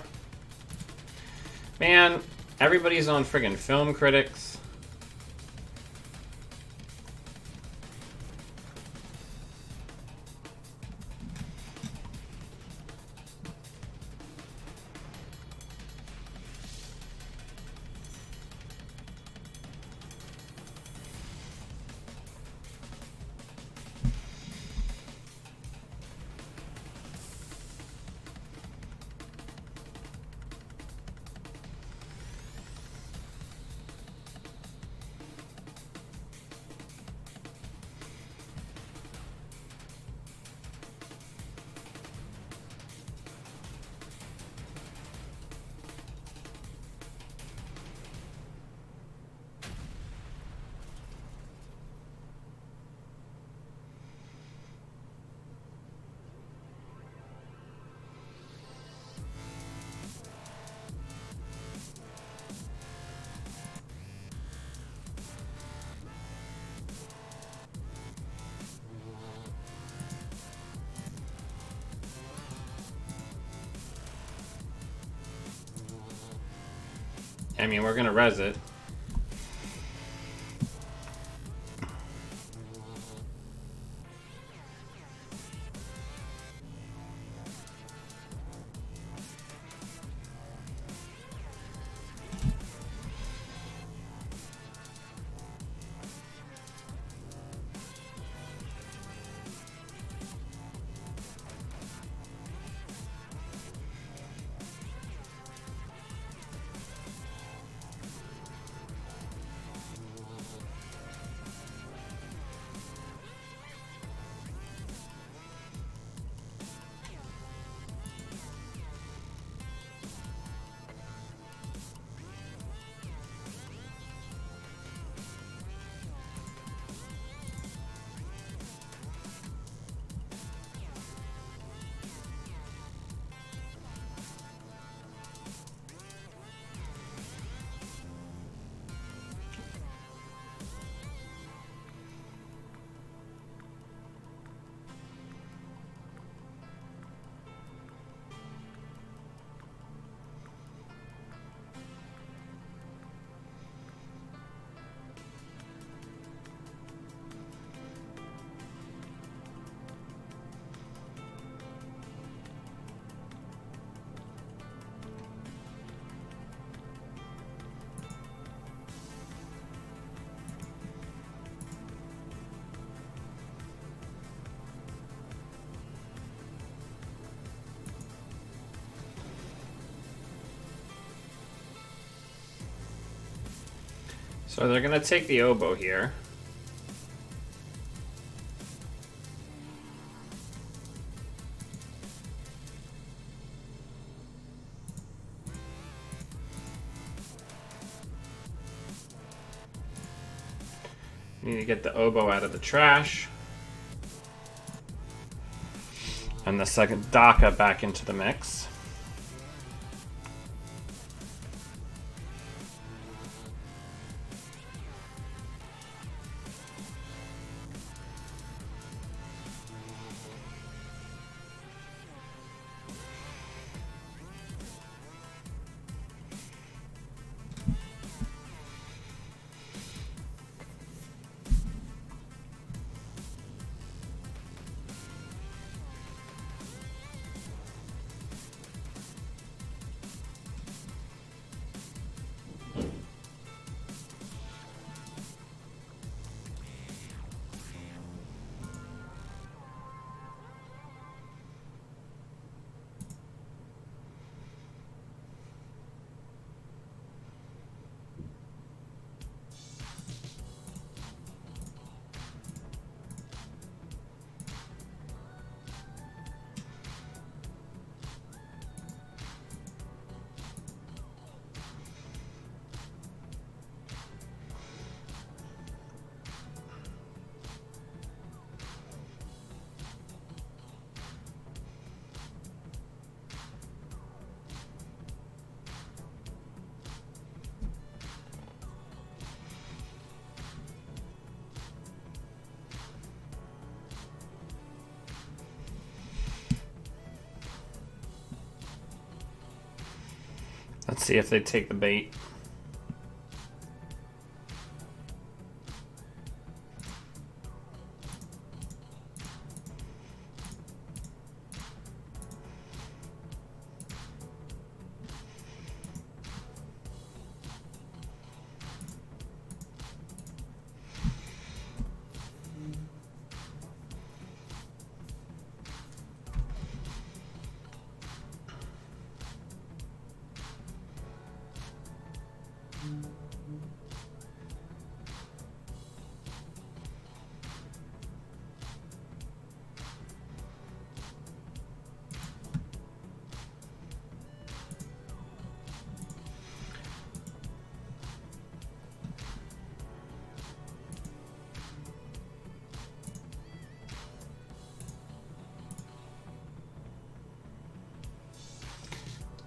Man, everybody's on friggin' Film Critics. I mean, we're gonna res it. So they're gonna take the oboe here. Need to get the oboe out of the trash. And the second daka back into the mix. Let's see if they take the bait.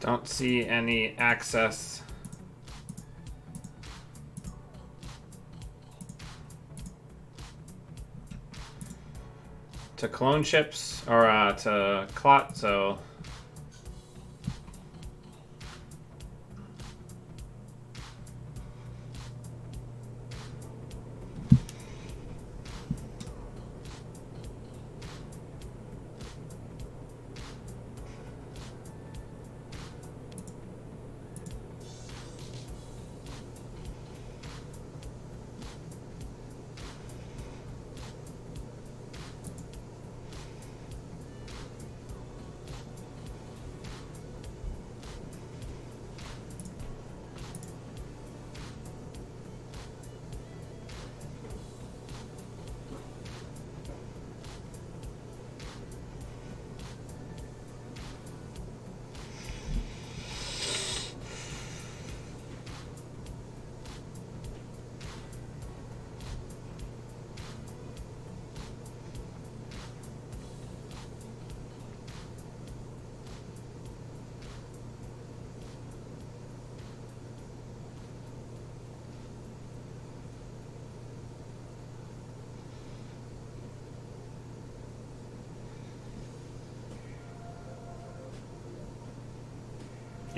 Don't see any access to clone chips or to clot, so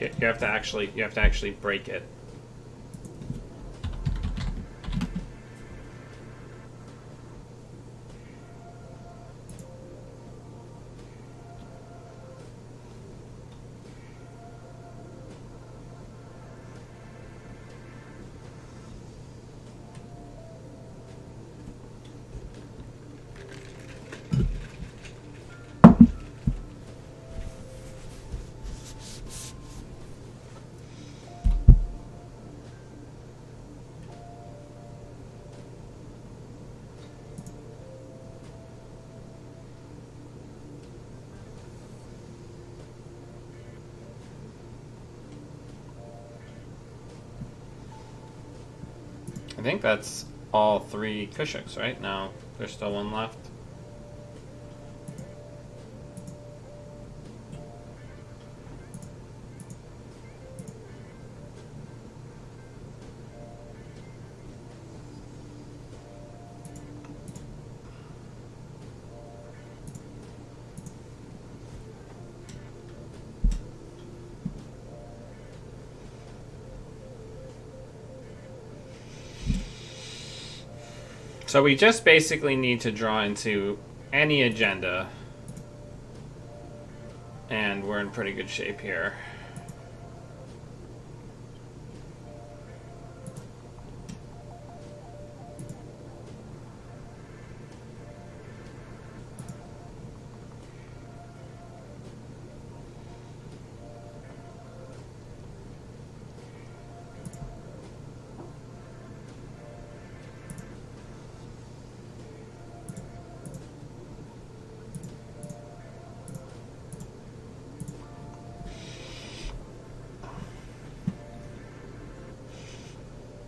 You have to actually break it. I think that's all 3 Kushiks, right? No, there's still one left. So we just basically need to draw into any agenda, and we're in pretty good shape here.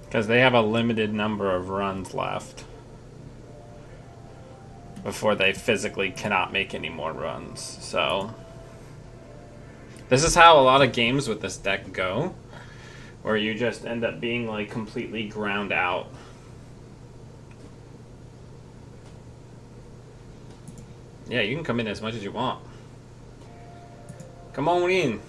Because they have a limited number of runs left before they physically cannot make any more runs. So this is how a lot of games with this deck go, where you just end up being like completely ground out. Yeah, you can come in as much as you want. Come on in.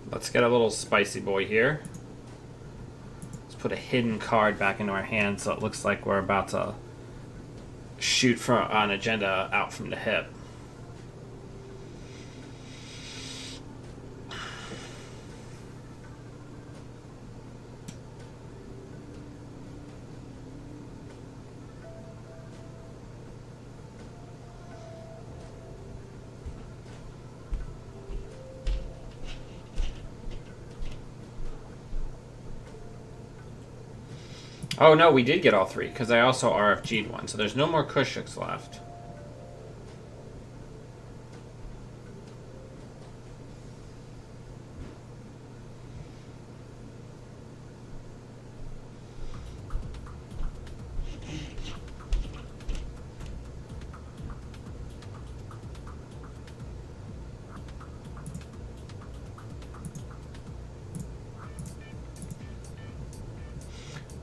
Let's get a little spicy boy here. Let's put a hidden card back into our hand so it looks like we're about to shoot for an agenda out from the hip. Oh no, we did get all 3, because I also RFG'd one, so there's no more Kushiks left.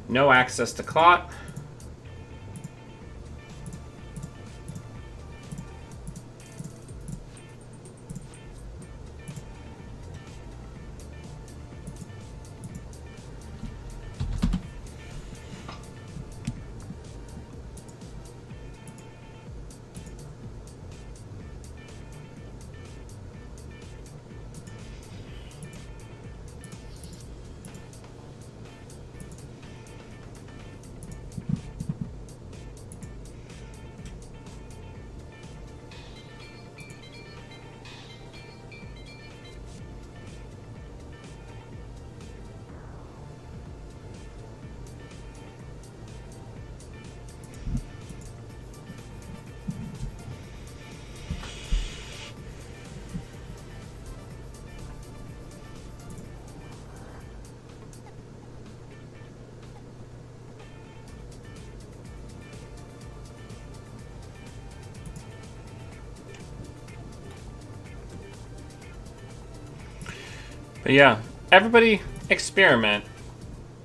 No access to Clot. But yeah, everybody experiment.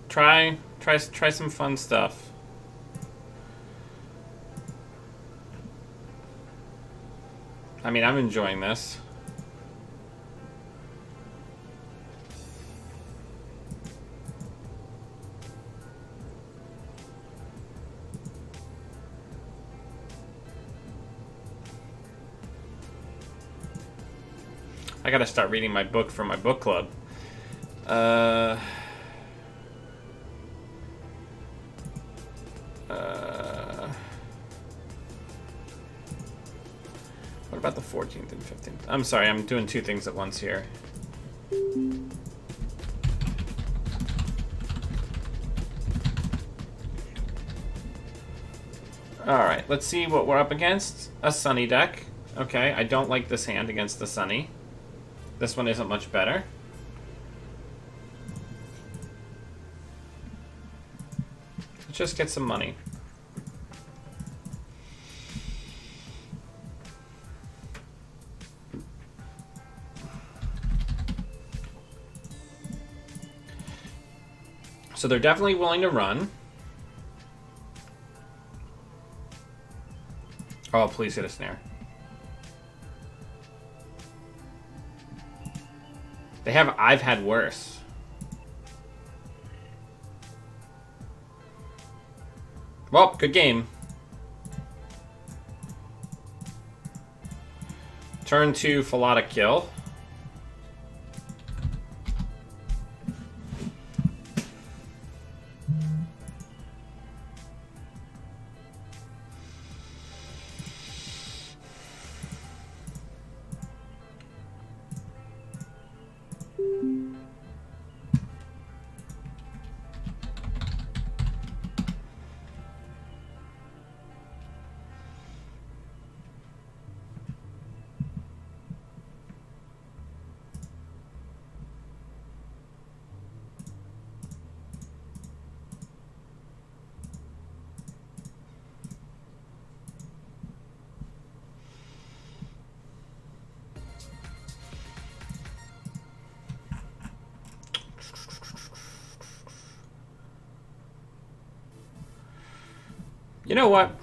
Try some fun stuff. I mean, I'm enjoying this. I gotta start reading my book for my book club. What about the 14th and 15th? I'm sorry, I'm doing two things at once here. Alright, let's see what we're up against. A Sunny deck. Okay, I don't like this hand against the Sunny. This one isn't much better. Let's just get some money. So they're definitely willing to run. Oh, please hit a snare. They have I've had worse. Well, good game. Turn 2, Falata kill. You know what?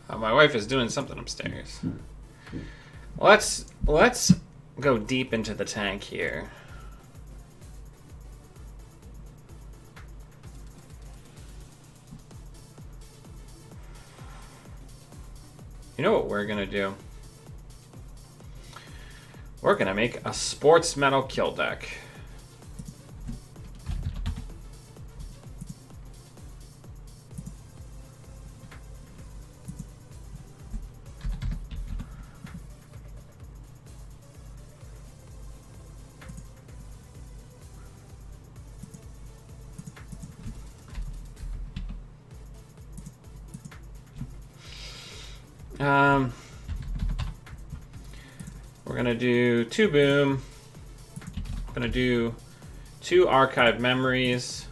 My wife is doing something upstairs. Let's go deep into the tank here. You know what we're gonna do? We're gonna make a sports metal kill deck. We're gonna do 2 boom. We're gonna do 2 archive memories,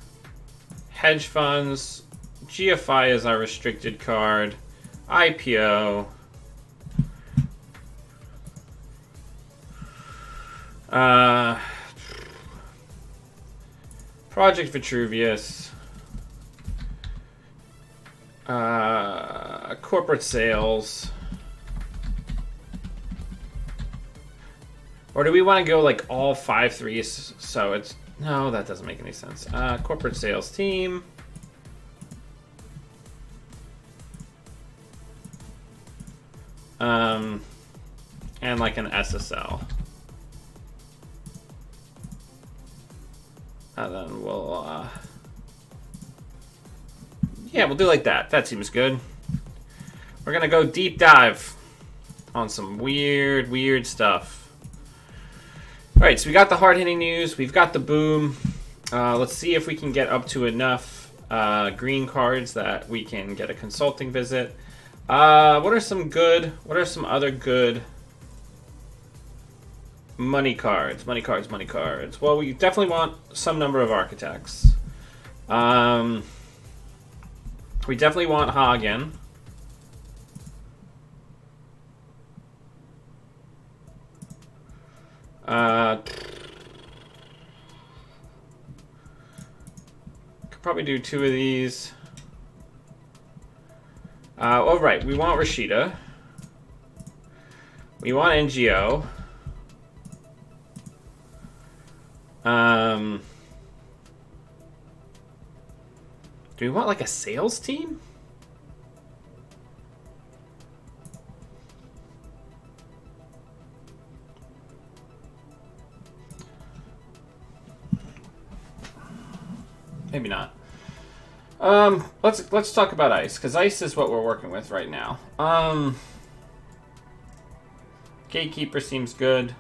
hedge funds, GFI is our restricted card, IPO, Project Vitruvius, corporate sales. Or do we want to go like all 5 threes? So it's no, that doesn't make any sense. Corporate sales team. And like an SSL. And then we'll yeah, we'll do like that. That seems good. We're gonna go deep dive on some weird stuff. Alright, so we got the hard-hitting news. We've got the boom. Let's see if we can get up to enough green cards that we can get a consulting visit. What are some other good money cards? Money cards. Well, we definitely want some number of architects. We definitely want Hagen. Could probably do 2 of these. Oh, right. We want Rashida. We want NGO. Do we want like a sales team? Maybe not. Let's talk about ice, because ice is what we're working with right now. Gatekeeper seems good.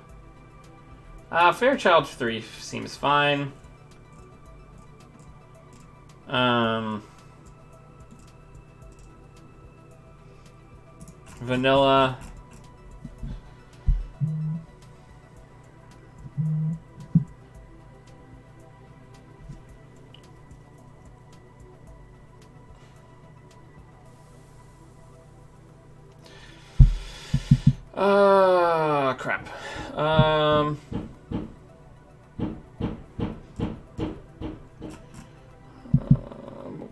Fairchild 3 seems fine. Vanilla. Crap.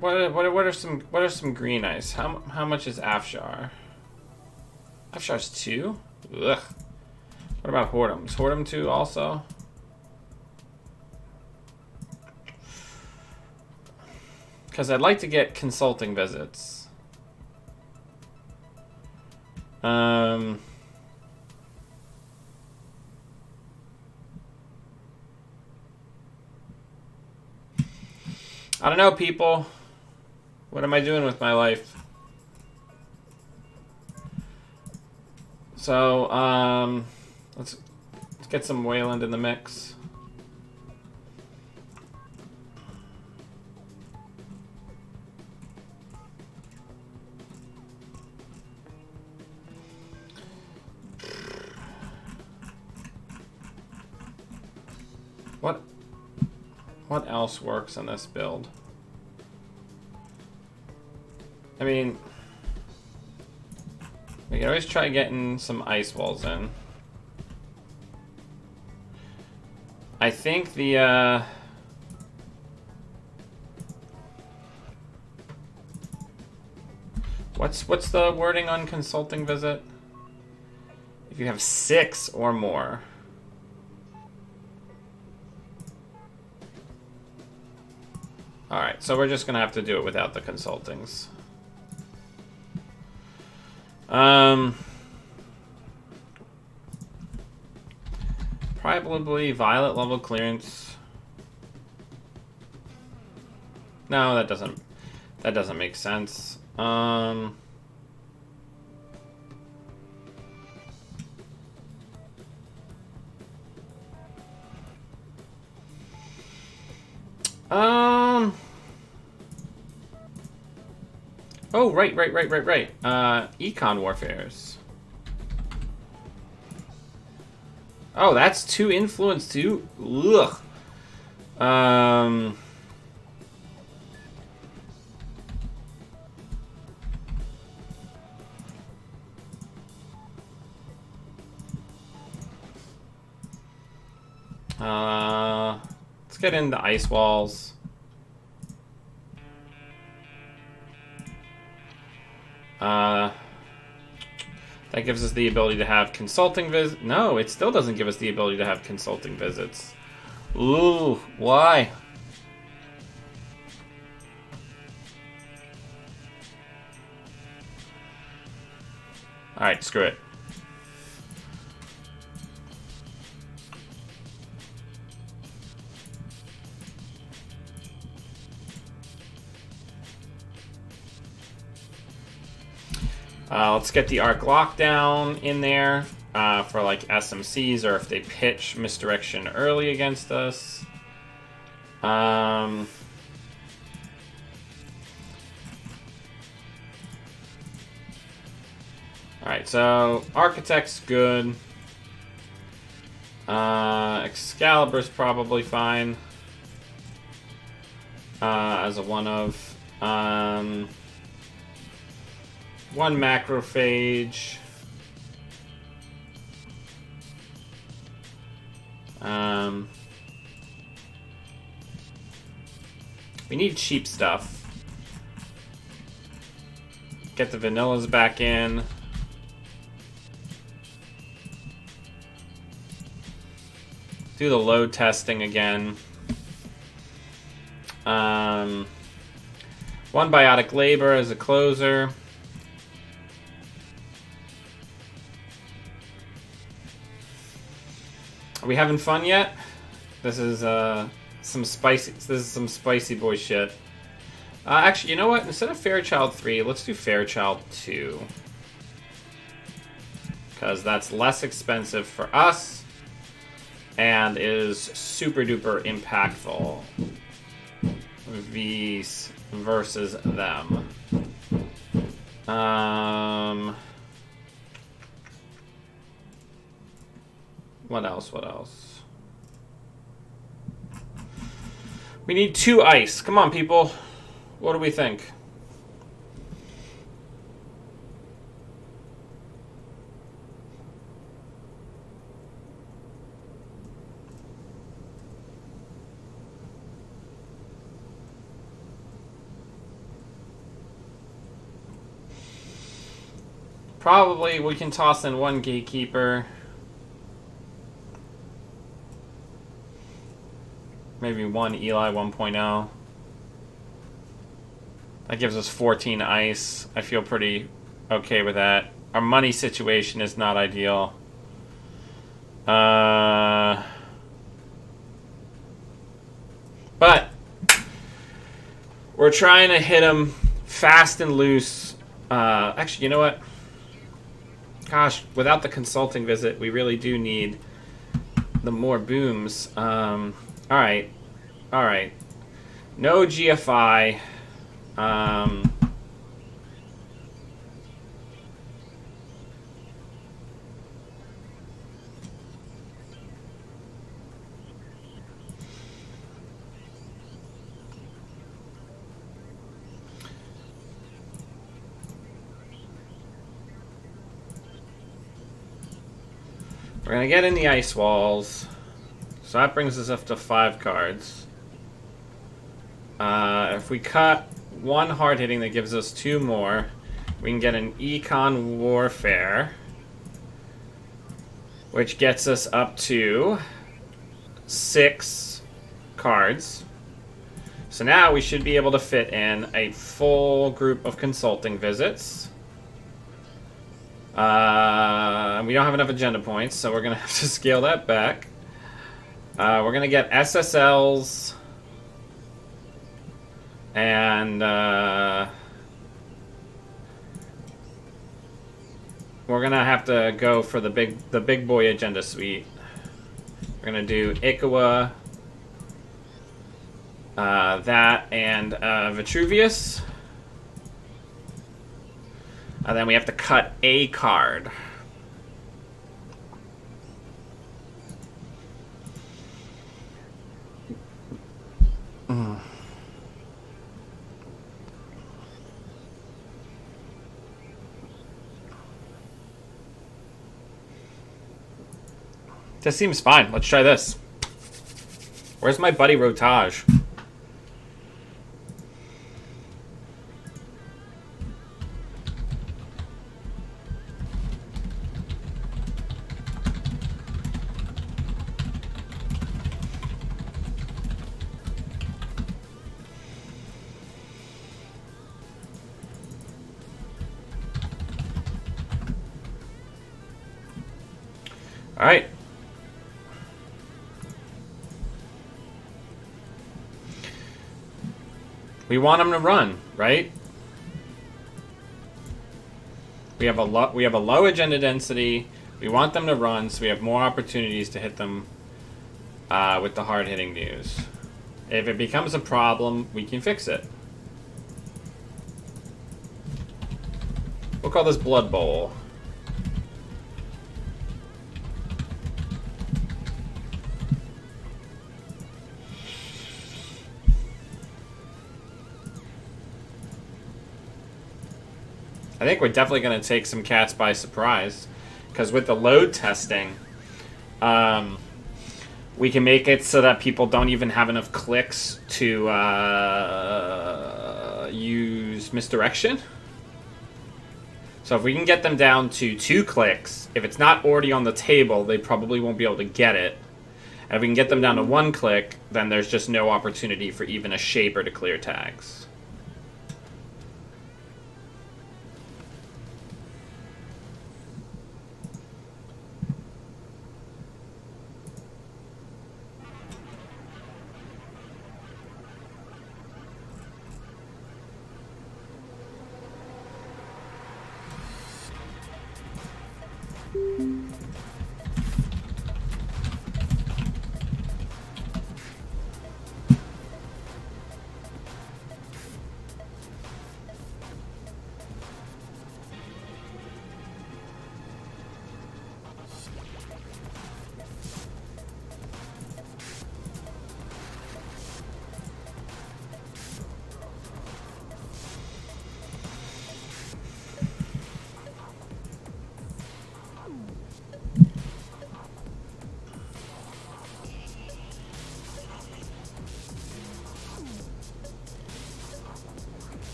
What are some green ice? How much is Afshar? Afshar's 2? Ugh. What about Hordem? Is Hordem 2 also? Because I'd like to get consulting visits. I don't know, people. What am I doing with my life? So, let's get some Wayland in the mix. What else works in this build? I mean, we can always try getting some ice walls in. I think the what's the wording on consulting visit? If you have 6 or more. Alright, so we're just gonna have to do it without the consultings. Probably violet level clearance. No, that doesn't make sense. Oh, right. Econ warfares. Oh, that's 2 influence too? Ugh. Let's get into ice walls. That gives us the ability to have consulting visits. No, it still doesn't give us the ability to have consulting visits. Ooh, why? Alright, screw it. Let's get the arc lockdown in there for like SMCs, or if they pitch misdirection early against us. Alright, so Architect's good. Excalibur's probably fine as a one of. One macrophage. We need cheap stuff. Get the vanillas back in. Do the load testing again. One biotic labor as a closer. Are we having fun yet? This is some spicy boy shit. Actually, you know what? Instead of Fairchild 3, let's do Fairchild 2. Because that's less expensive for us and is super duper impactful versus them. What else? What else? We need 2 ice. Come on, people. What do we think? Probably we can toss in 1 gatekeeper. Maybe 1 Eli 1.0. That gives us 14 ice. I feel pretty okay with that. Our money situation is not ideal. But we're trying to hit them fast and loose. Actually, you know what? Gosh, without the consulting visit, we really do need the more booms. Alright. Alright. No GFI. We're going to get in the ice walls. So that brings us up to 5 cards. If we cut 1 hard hitting, that gives us 2 more. We can get an Econ Warfare, which gets us up to 6 cards. So now we should be able to fit in a full group of consulting visits. We don't have enough agenda points, so we're going to have to scale that back. We're going to get SSLs. And we're going to have to go for the big boy agenda suite. We're going to do Ikawa, that, and Vitruvius. And then we have to cut a card. This seems fine. Let's try this. Where's my buddy Rotage? All right. We want them to run, right? We have a low agenda density. We want them to run, so we have more opportunities to hit them with the hard-hitting news. If it becomes a problem, we can fix it. We'll call this Blood Bowl. I think we're definitely going to take some cats by surprise, because with the load testing, We can make it so that people don't even have enough clicks to use misdirection. So if we can get them down to 2 clicks, if it's not already on the table, they probably won't be able to get it. And if we can get them down to 1 click, then there's just no opportunity for even a shaper to clear tags.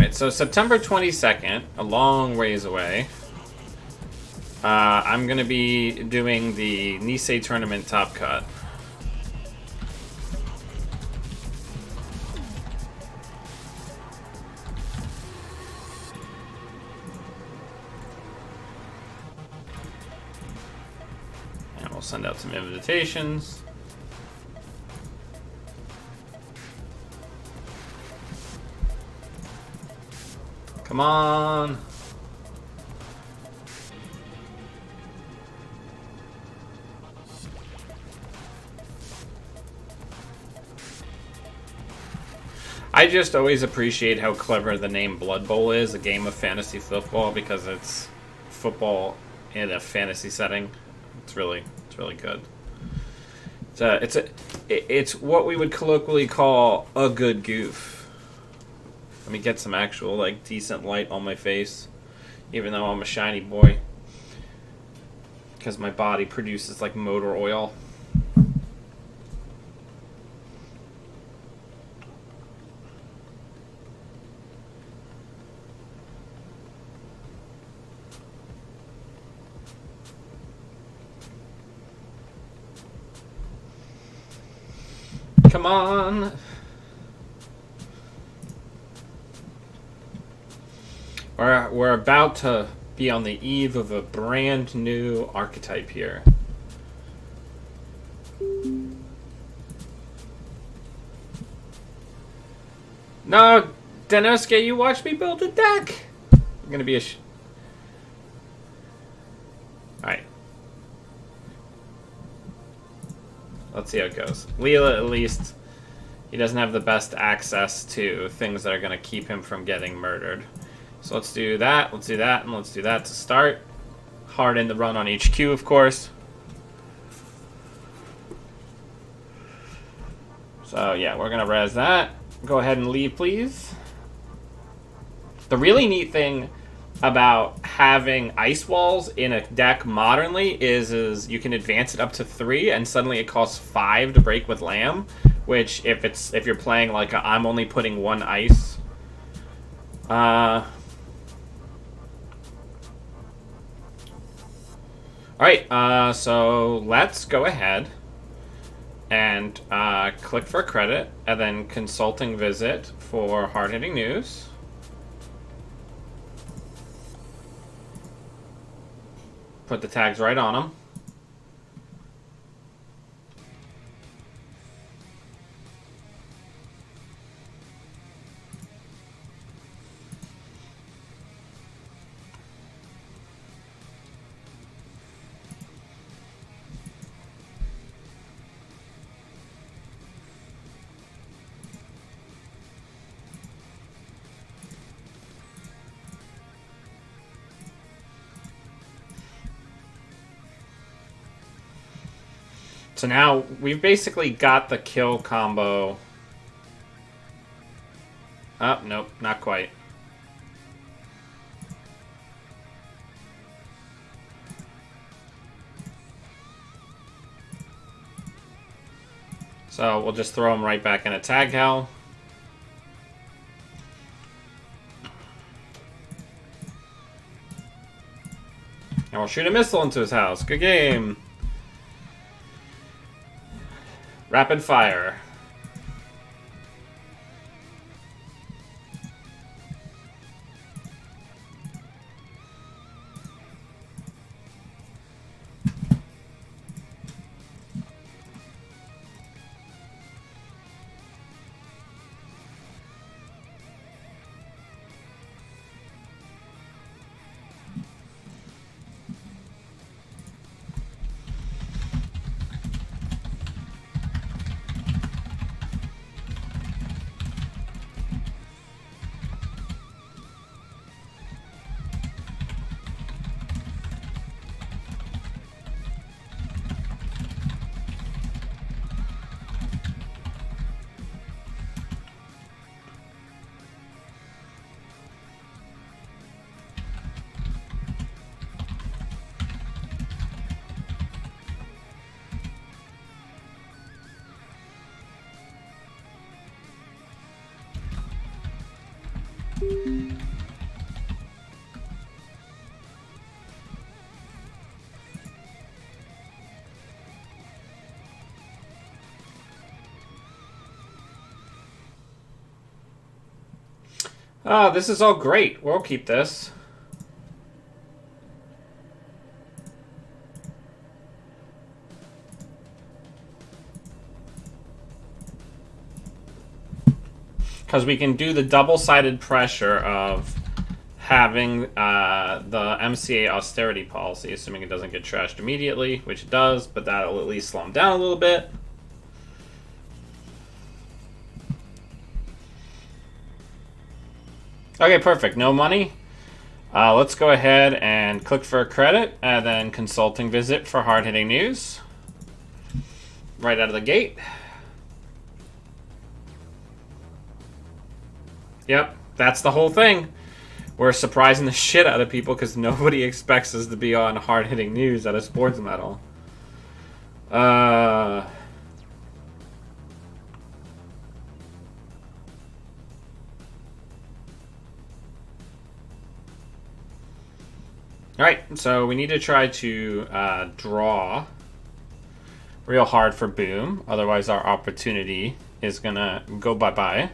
So September 22nd, a long ways away, I'm going to be doing the Nisei Tournament Top Cut. And we'll send out some invitations. Come on. I just always appreciate how clever the name Blood Bowl is, a game of fantasy football, because it's football in a fantasy setting. It's really good. It's what we would colloquially call a good goof. Let me get some actual, like, decent light on my face, even though I'm a shiny boy, because my body produces, like, motor oil. Come on! We're about to be on the eve of a brand new archetype here. No, Denosuke, you watch me build a deck! I'm gonna be a Alright. Let's see how it goes. Leela, at least, he doesn't have the best access to things that are gonna keep him from getting murdered. So let's do that, and let's do that to start. Hard in the run on HQ, of course. So yeah, we're gonna res that. Go ahead and leave, please. The really neat thing about having ice walls in a deck modernly is you can advance it up to 3, and suddenly it costs 5 to break with Lamb. Which, if you're playing like I'm only putting 1 ice. Alright, so let's go ahead and click for credit, and then consulting visit for hard-hitting news. Put the tags right on them. So now we've basically got the kill combo. Oh, nope, not quite. So we'll just throw him right back in a tag hell. And we'll shoot a missile into his house. Good game. Rapid fire. Oh, this is all great. We'll keep this. Because we can do the double-sided pressure of having the MCA austerity policy, assuming it doesn't get trashed immediately, which it does, but that'll at least slow them down a little bit. Okay, perfect. No money. Let's go ahead and click for a credit, and then consulting visit for hard-hitting news. Right out of the gate. Yep, that's the whole thing. We're surprising the shit out of people because nobody expects us to be on hard-hitting news at a sports medal. Alright, so we need to try to draw real hard for boom. Otherwise our opportunity is going to go bye-bye.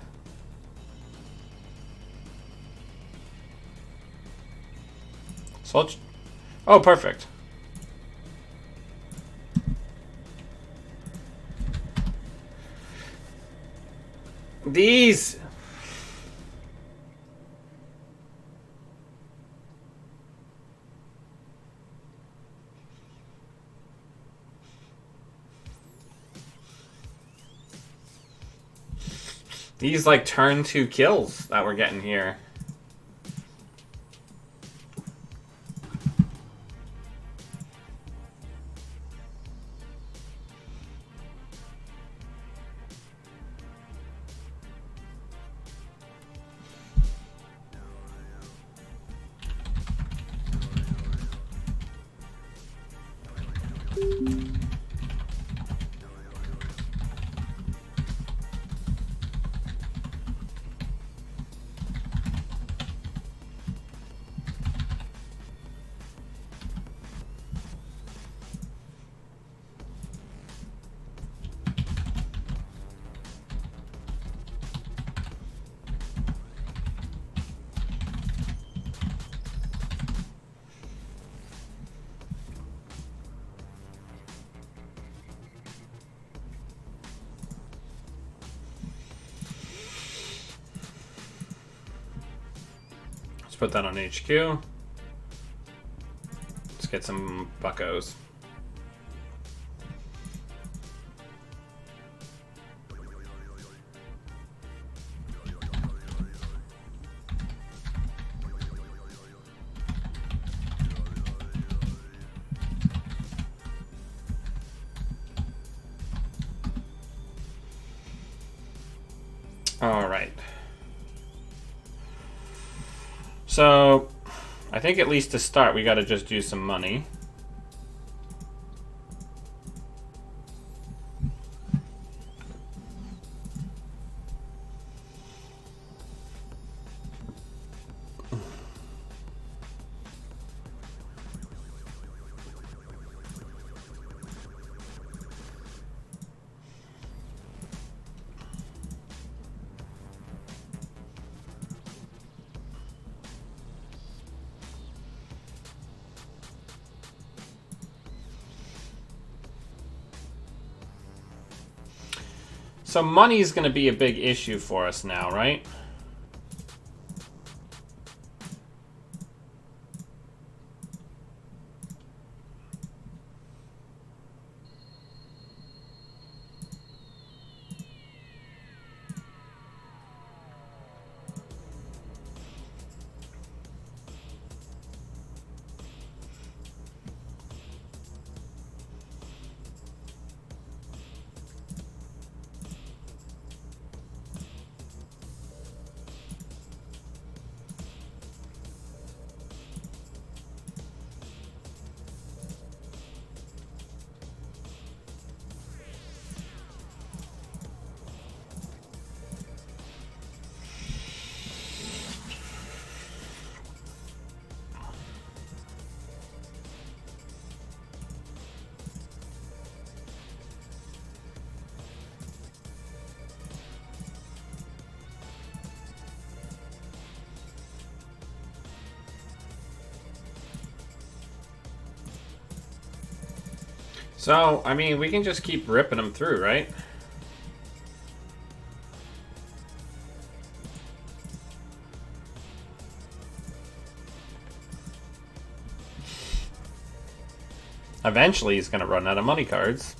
So let's... Oh, perfect. These... These, like, turn 2 kills that we're getting here. Let's put that on HQ. Let's get some buckos. All right. So, I think at least to start, we got to just do some money. So money's going to be a big issue for us now, right? So, I mean, we can just keep ripping them through, right? Eventually, he's going to run out of money cards.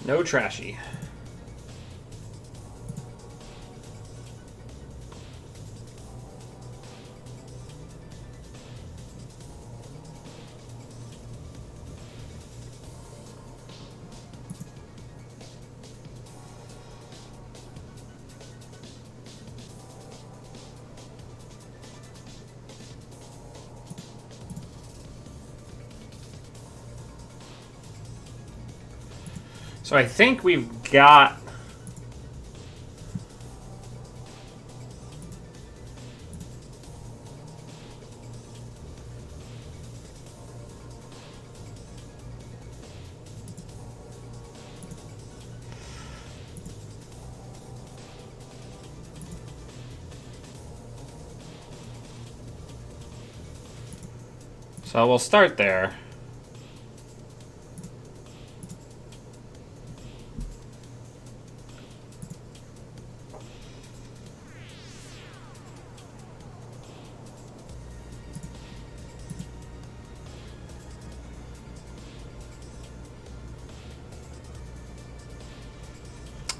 No trashy. So I think we've got... So we'll start there.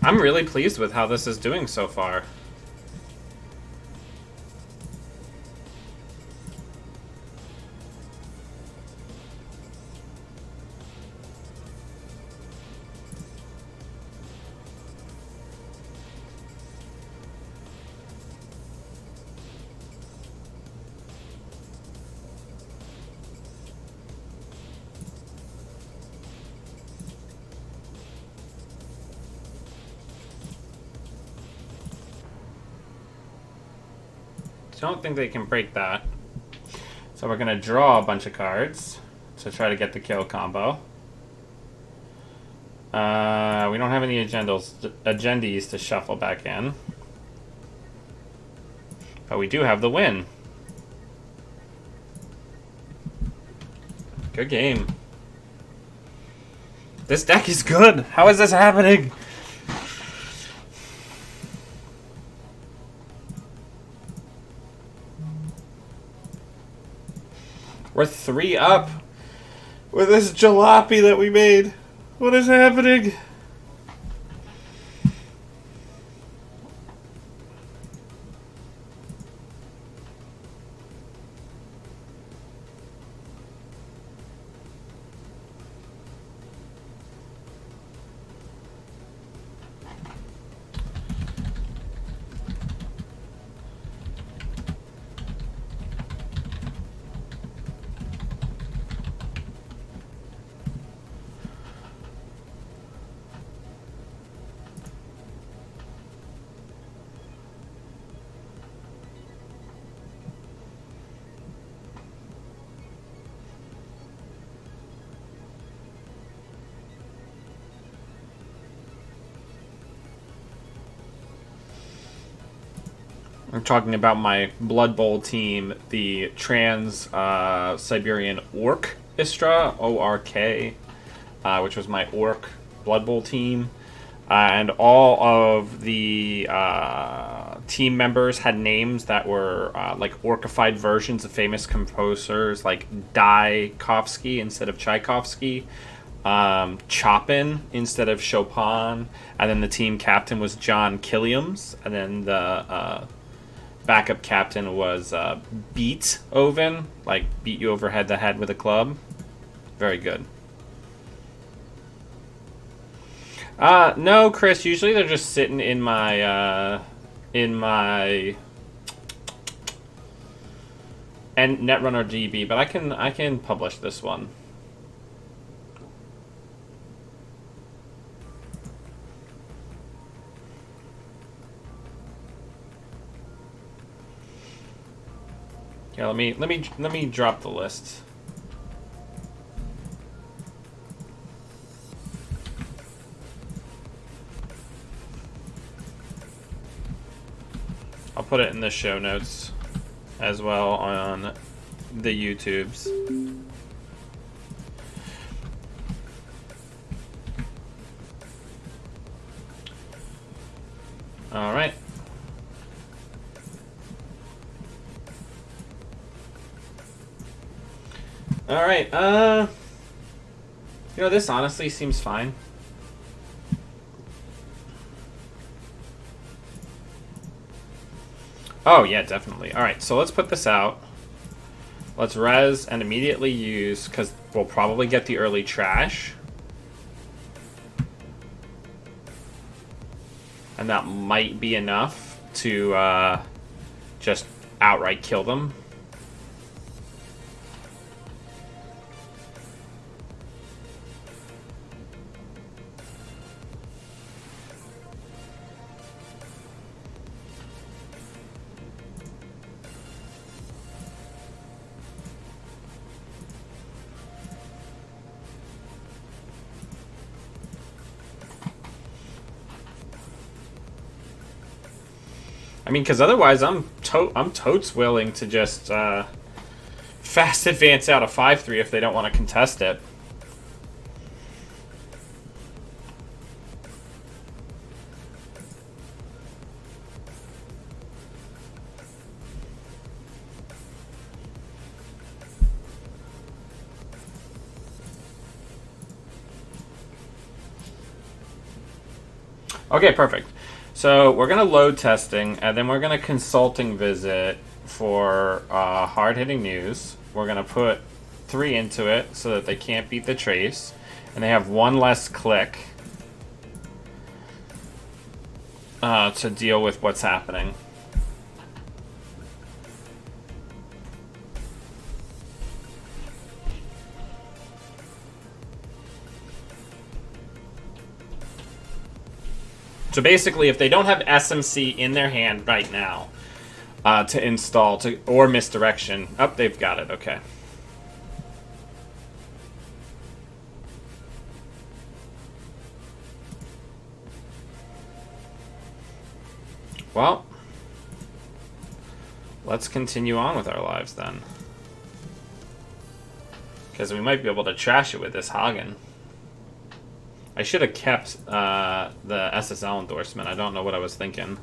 I'm really pleased with how this is doing so far. Don't think they can break that. So we're going to draw a bunch of cards to try to get the kill combo. We don't have any agendas to shuffle back in. But we do have the win. Good game. This deck is good. How is this happening? We're 3 up with this jalopy that we made. What is happening? I'm talking about my Blood Bowl team, the Trans-Siberian Orchestra, O-R-K, which was my Orc Blood Bowl team. And all of the team members had names that were like orcified versions of famous composers, like Tchaikovsky instead of Tchaikovsky, Chopin instead of Chopin, and then the team captain was John Killiams, and then the backup captain was Beethoven, like beat you over head to head with a club. Very good. No, Chris. Usually they're just sitting in my and Netrunner DB, but I can publish this one. Yeah, let me drop the list. I'll put it in the show notes as well on the YouTubes. All right. All right. You know, this honestly seems fine. Oh, yeah, definitely. All right, so let's put this out. Let's res and immediately use, because we'll probably get the early trash. And that might be enough to just outright kill them. I mean, because otherwise I'm totes willing to just fast advance out a 5-3 if they don't want to contest it. Okay, perfect. So we're going to load testing, and then we're going to consulting visit for hard-hitting news. We're going to put 3 into it so that they can't beat the trace, and they have 1 less click to deal with what's happening. So basically, if they don't have SMC in their hand right now to install or misdirection, they've got it. Okay. Well, let's continue on with our lives then, because we might be able to trash it with this Hagen. I should have kept the SSL endorsement. I don't know what I was thinking.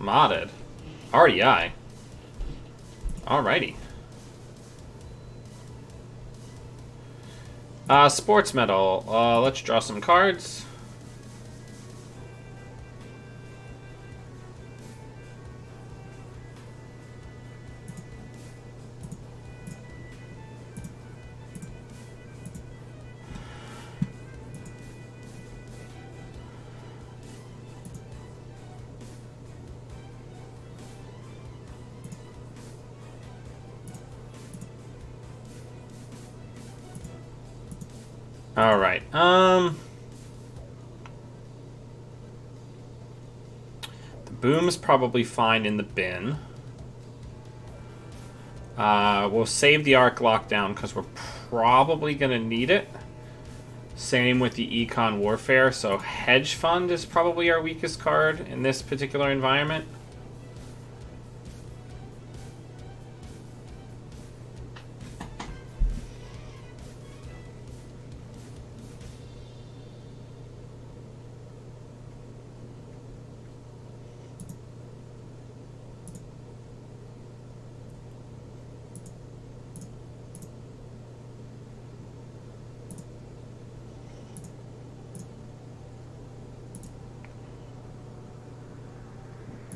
Modded. REI. Alrighty. Sports medal. Let's draw some cards. All right. The boom's probably fine in the bin. We'll save the Arc Lockdown because we're probably going to need it. Same with the Econ Warfare. So Hedge Fund is probably our weakest card in this particular environment.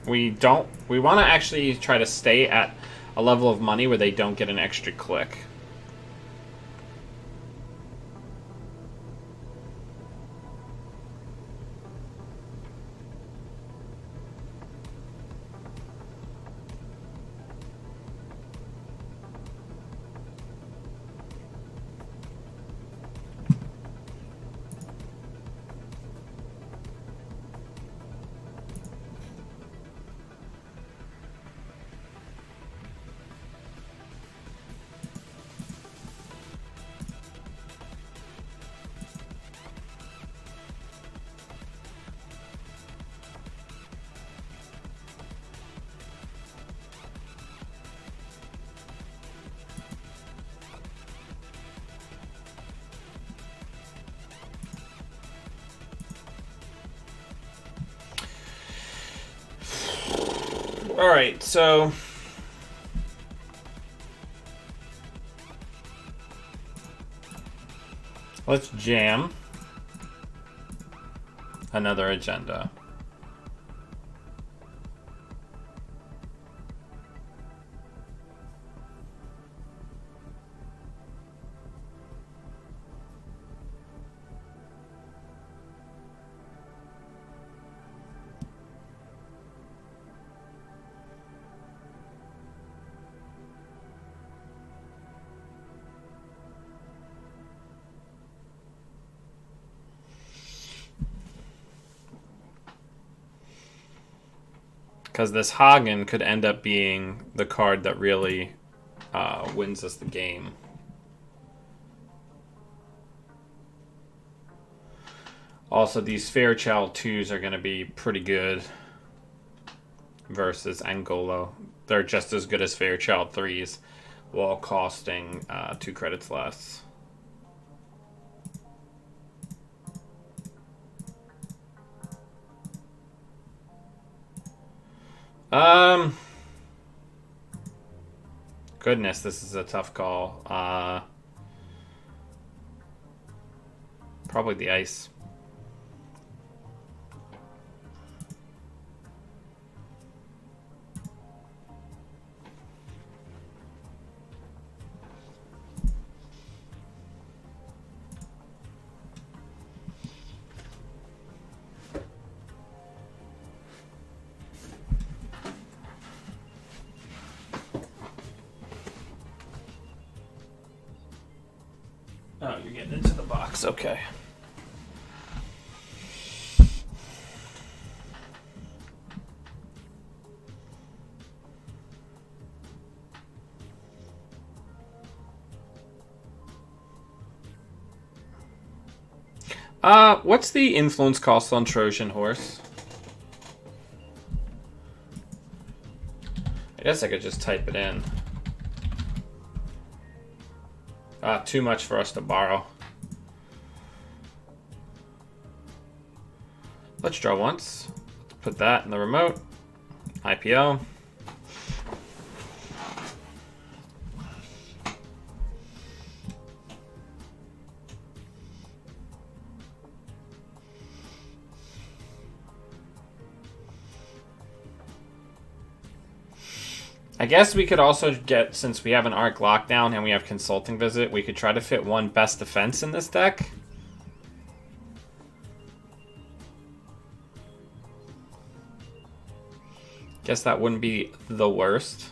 We want to actually try to stay at a level of money where they don't get an extra click. Alright, so let's jam another agenda. Because this Hagen could end up being the card that really wins us the game. Also, these Fairchild 2s are going to be pretty good versus Angolo. They're just as good as Fairchild 3s while costing 2 credits less. Goodness, this is a tough call. Probably the ice. Oh, you're getting into the box. Okay. What's the influence cost on Trojan Horse? I guess I could just type it in. Too much for us to borrow. Let's draw once. Let's put that in the remote. IPO. I guess we could also get, since we have an Arc Lockdown and we have Consulting Visit, we could try to fit one Best Defense in this deck. Guess that wouldn't be the worst.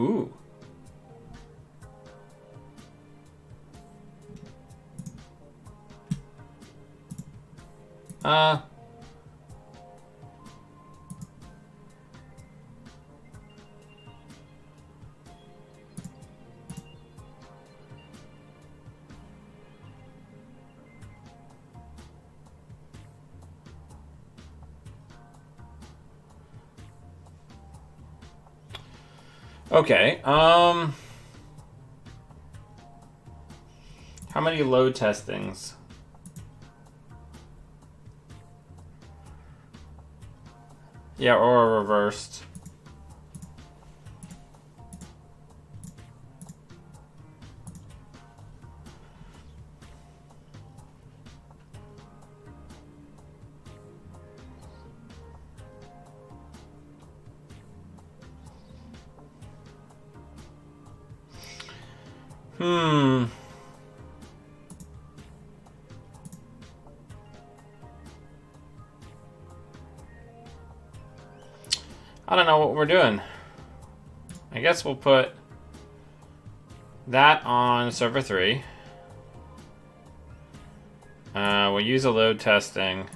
Ooh. Okay. How many load testings? Yeah, or reversed. I don't know what we're doing. I guess we'll put that on server 3. We'll use a load testing.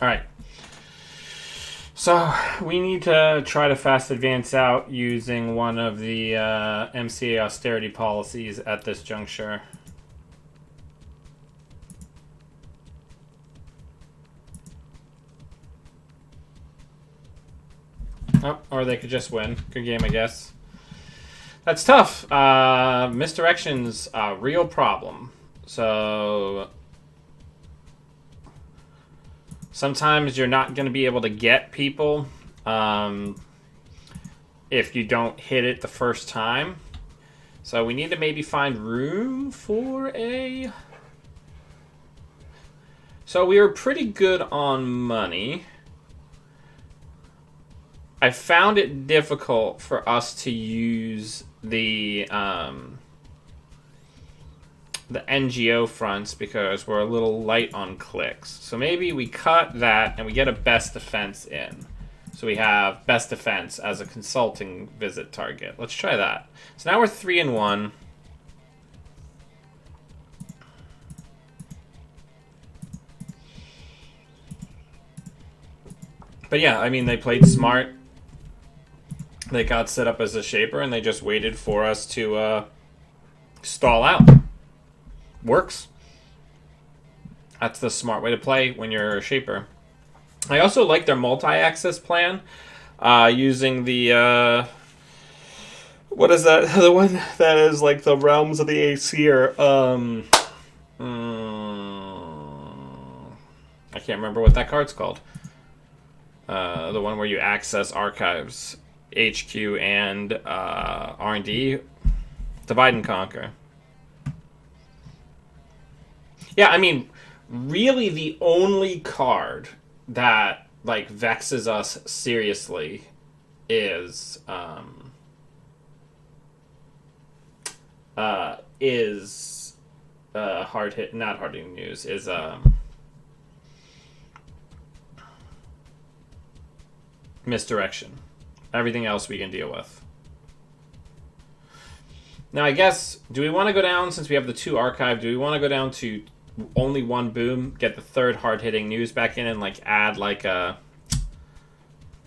All right. So we need to try to fast advance out using one of the MCA austerity policies at this juncture. Oh, or they could just win. Good game, I guess. That's tough. Misdirection's a real problem. So sometimes you're not going to be able to get people if you don't hit it the first time. So we need to maybe find room for a... So we were pretty good on money. I found it difficult for us to use the NGO fronts because we're a little light on clicks. So maybe we cut that and we get a best defense in. So we have best defense as a consulting visit target. Let's try that. So now we're 3-1. But yeah, I mean, they played smart. They got set up as a shaper and they just waited for us to stall out. Works. That's the smart way to play when you're a shaper. I also like their multi-access plan, using the what is that? The one that is like the realms of the Aesir. I can't remember what that card's called. The one where you access archives, HQ, and R&D. Divide and Conquer. Yeah, I mean, really the only card that, like, vexes us seriously is hard hit, not hard hitting news, is misdirection. Everything else we can deal with. Now, I guess, do we want to go down, since we have the 2 archive, do we want to go down to only one boom, get the third hard-hitting news back in, and like add like a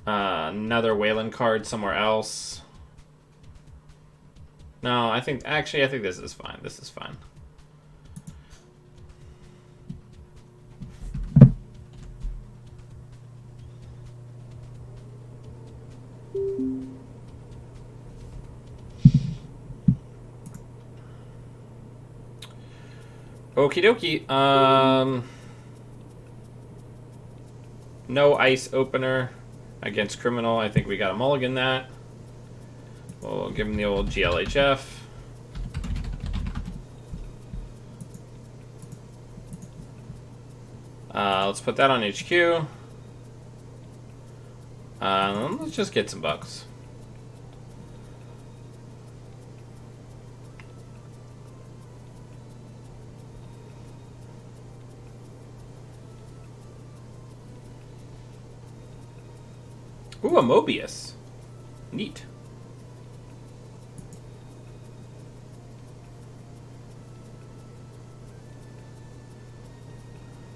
another Wayland card somewhere else. No, I think this is fine. This is fine. Okie dokie. No ice opener against Criminal. I think we got a mulligan that. We'll give him the old GLHF. Let's put that on HQ. Let's just get some bucks. Ooh, a Mobius. Neat.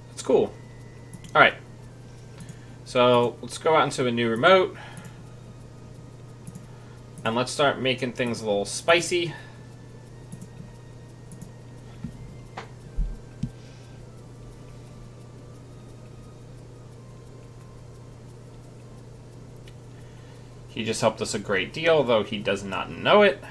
That's cool. Alright. So, let's go out into a new remote. And let's start making things a little spicy. He just helped us a great deal, though he does not know it.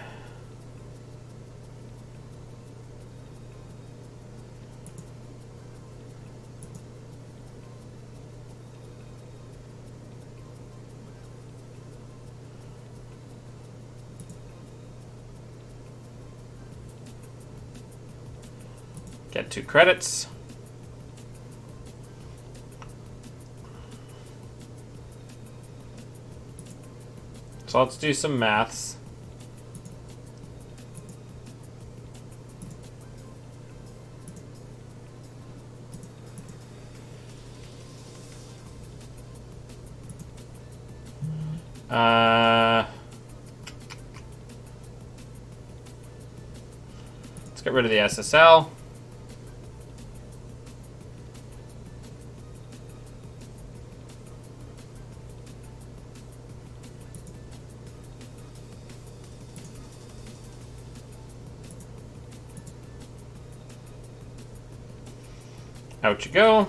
Get 2 credits. So let's do some maths. Let's get rid of the SSL. Out you go.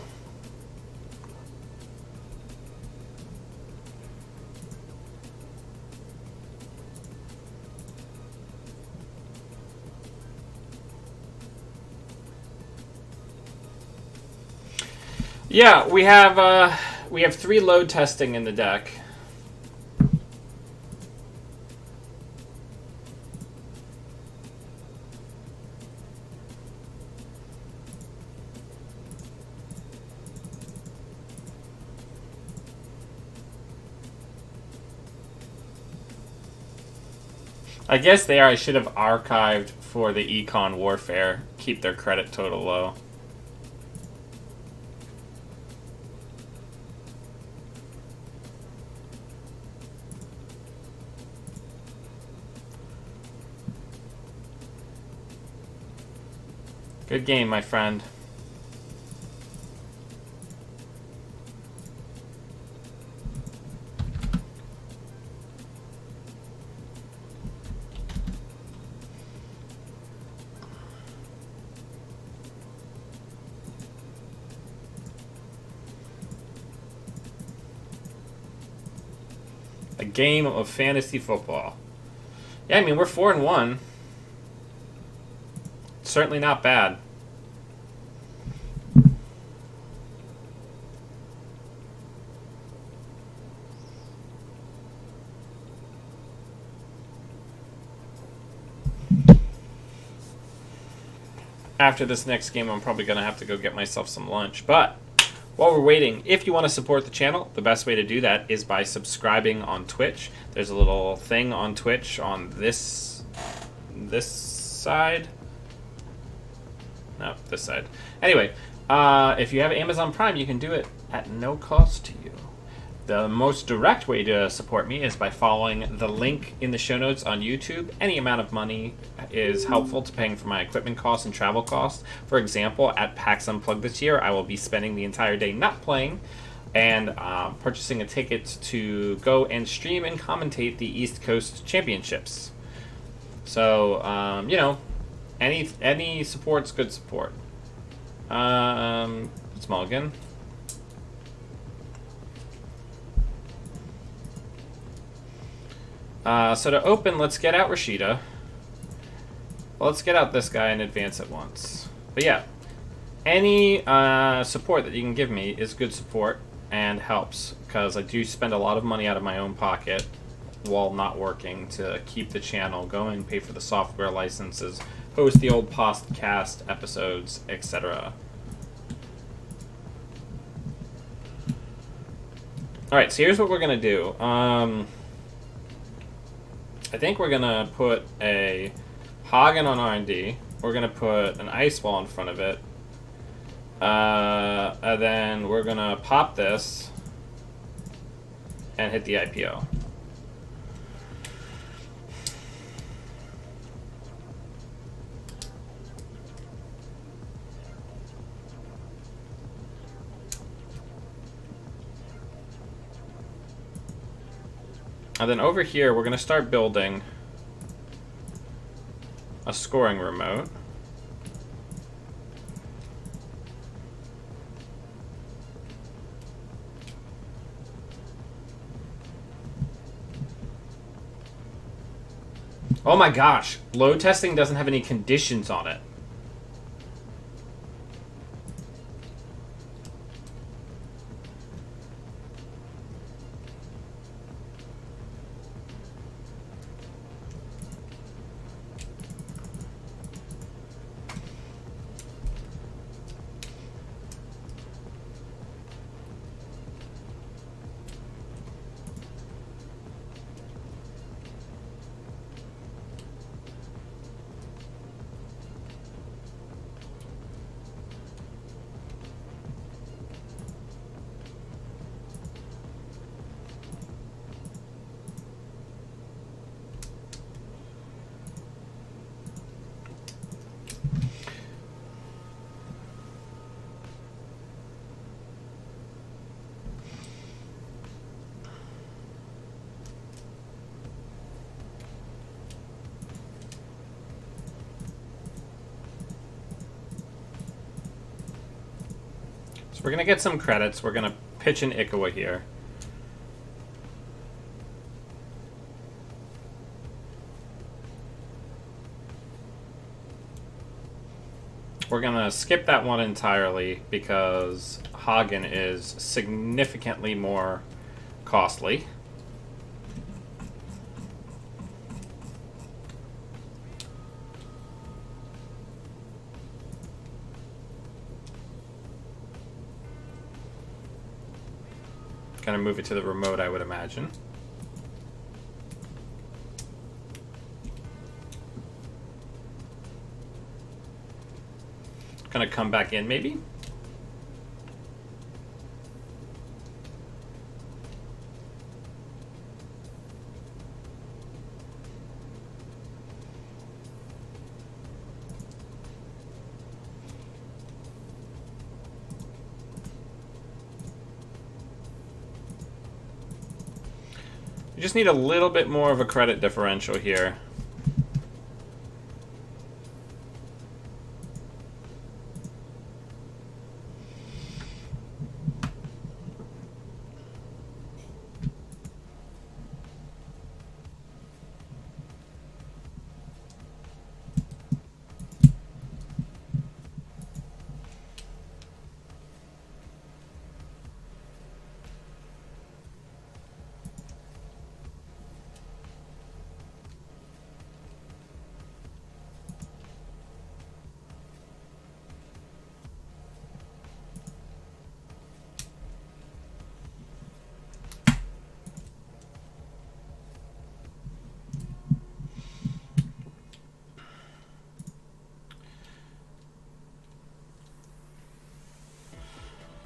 Yeah, we have 3 load testing in the deck. I guess I should have archived for the Econ Warfare. Keep their credit total low. Good game, my friend. A game of fantasy football. Yeah, I mean, we're 4-1. Certainly not bad. After this next game, I'm probably going to have to go get myself some lunch. But while we're waiting, if you want to support the channel, the best way to do that is by subscribing on Twitch. There's a little thing on Twitch on this side. No, this side. Anyway, if you have Amazon Prime, you can do it at no cost to you. The most direct way to support me is by following the link in the show notes on YouTube. Any amount of money is helpful to paying for my equipment costs and travel costs. For example, at PAX Unplugged this year, I will be spending the entire day not playing and purchasing a ticket to go and stream and commentate the East Coast Championships. So, you know, any support's good support. Let's mulligan. So to open, let's get out Rashida. Well, let's get out this guy and advance at once. But yeah, any support that you can give me is good support and helps, because I do spend a lot of money out of my own pocket while not working to keep the channel going, pay for the software licenses, host the old podcast episodes, etc. Alright, so here's what we're going to do. I think we're going to put a Hagen on R&D. We're going to put an ice wall in front of it. And then we're going to pop this and hit the IPO. And then over here, we're going to start building a scoring remote. Oh my gosh, load testing doesn't have any conditions on it. So we're going to get some credits. We're going to pitch an Ikawa here. We're going to skip that one entirely because Hagen is significantly more costly. Gonna move it to the remote, I would imagine. Gonna come back in, maybe? We just need a little bit more of a credit differential here.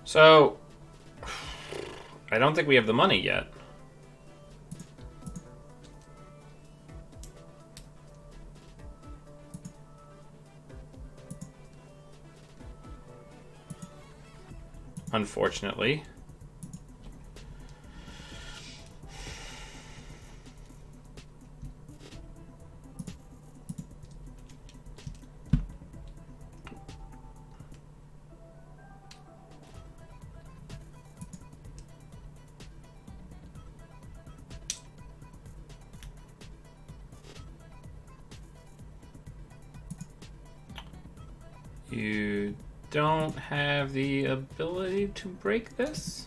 So, I don't think we have the money yet. Unfortunately. You don't have the ability to break this?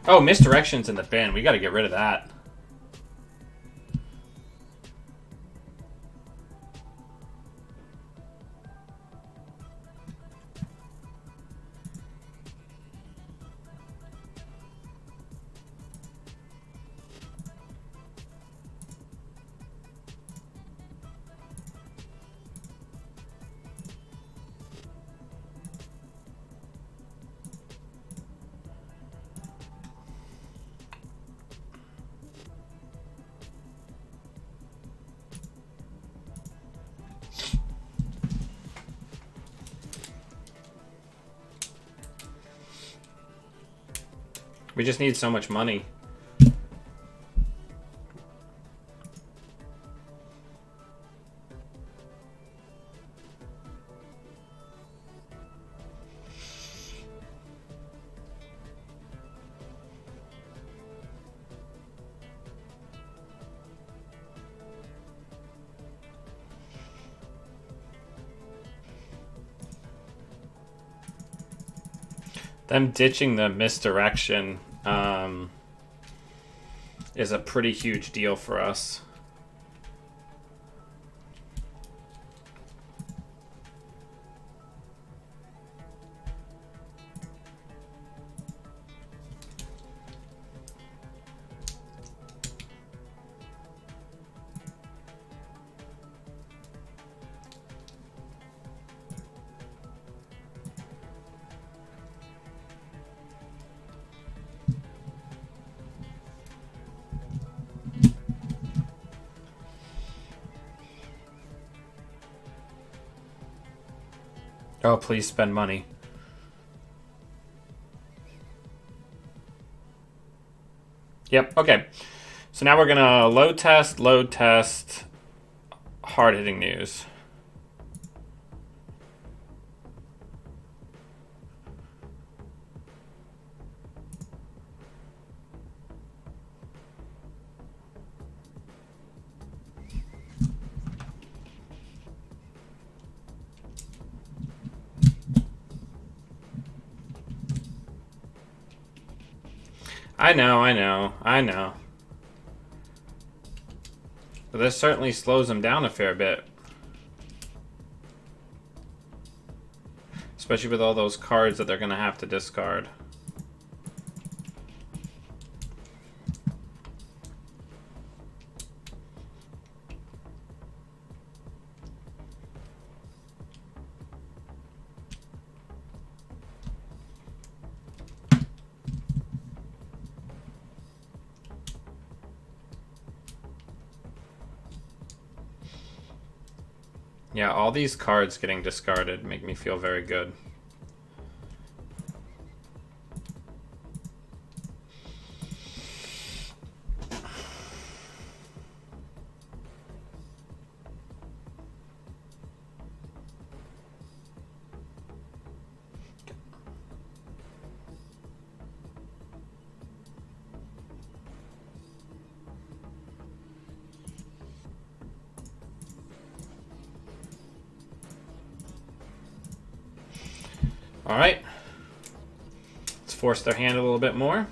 Oh, misdirection's in the bin. We gotta get rid of that. We just need so much money. Them ditching the misdirection is a pretty huge deal for us. Oh, please spend money. Yep, okay. So now we're gonna load test, hard-hitting news. I know. But this certainly slows them down a fair bit. Especially with all those cards that they're going to have to discard. Yeah, all these cards getting discarded make me feel very good. All right, let's force their hand a little bit more.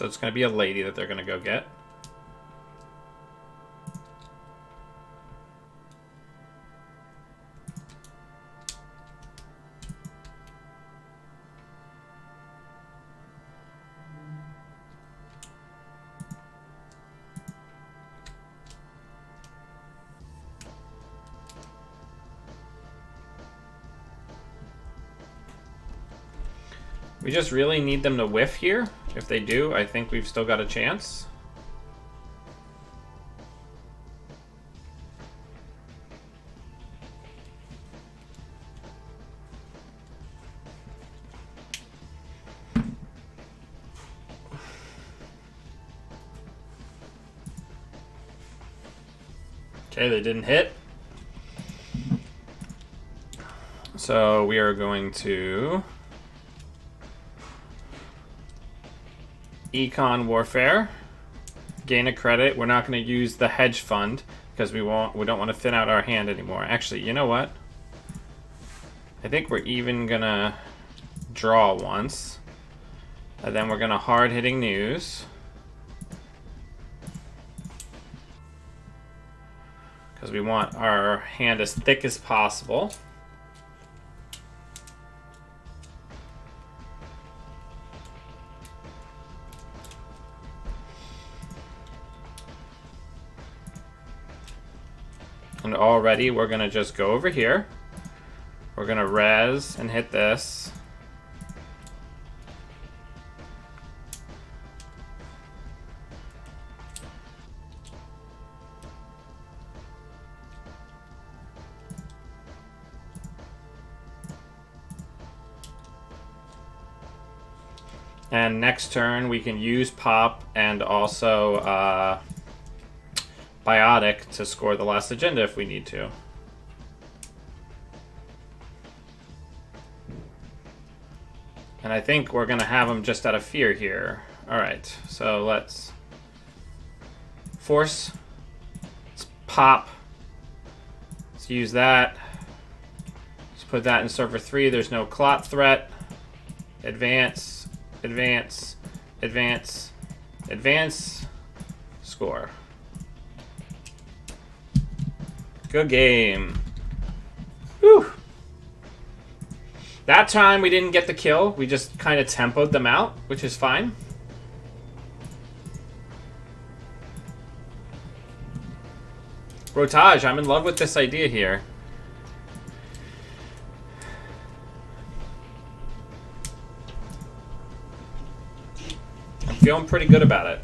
So it's going to be a lady that they're going to go get. We just really need them to whiff here. If they do, I think we've still got a chance. Okay, they didn't hit. So we are going to Econ Warfare, gain a credit. We're not going to use the hedge fund because we don't want to thin out our hand anymore. Actually, you know what? I think we're even going to draw once. And then we're going to hard-hitting news. Because we want our hand as thick as possible. And already we're going to just go over here. We're going to res and hit this. And next turn we can use pop and also Biotic to score the last agenda if we need to. And I think we're going to have them just out of fear here. Alright, so let's force. Let's pop. Let's use that. Let's put that in server 3. There's no clot threat. Advance, advance, advance, advance, score. Good game. Whew. That time we didn't get the kill. We just kind of tempoed them out, which is fine. Rotage, I'm in love with this idea here. I'm feeling pretty good about it.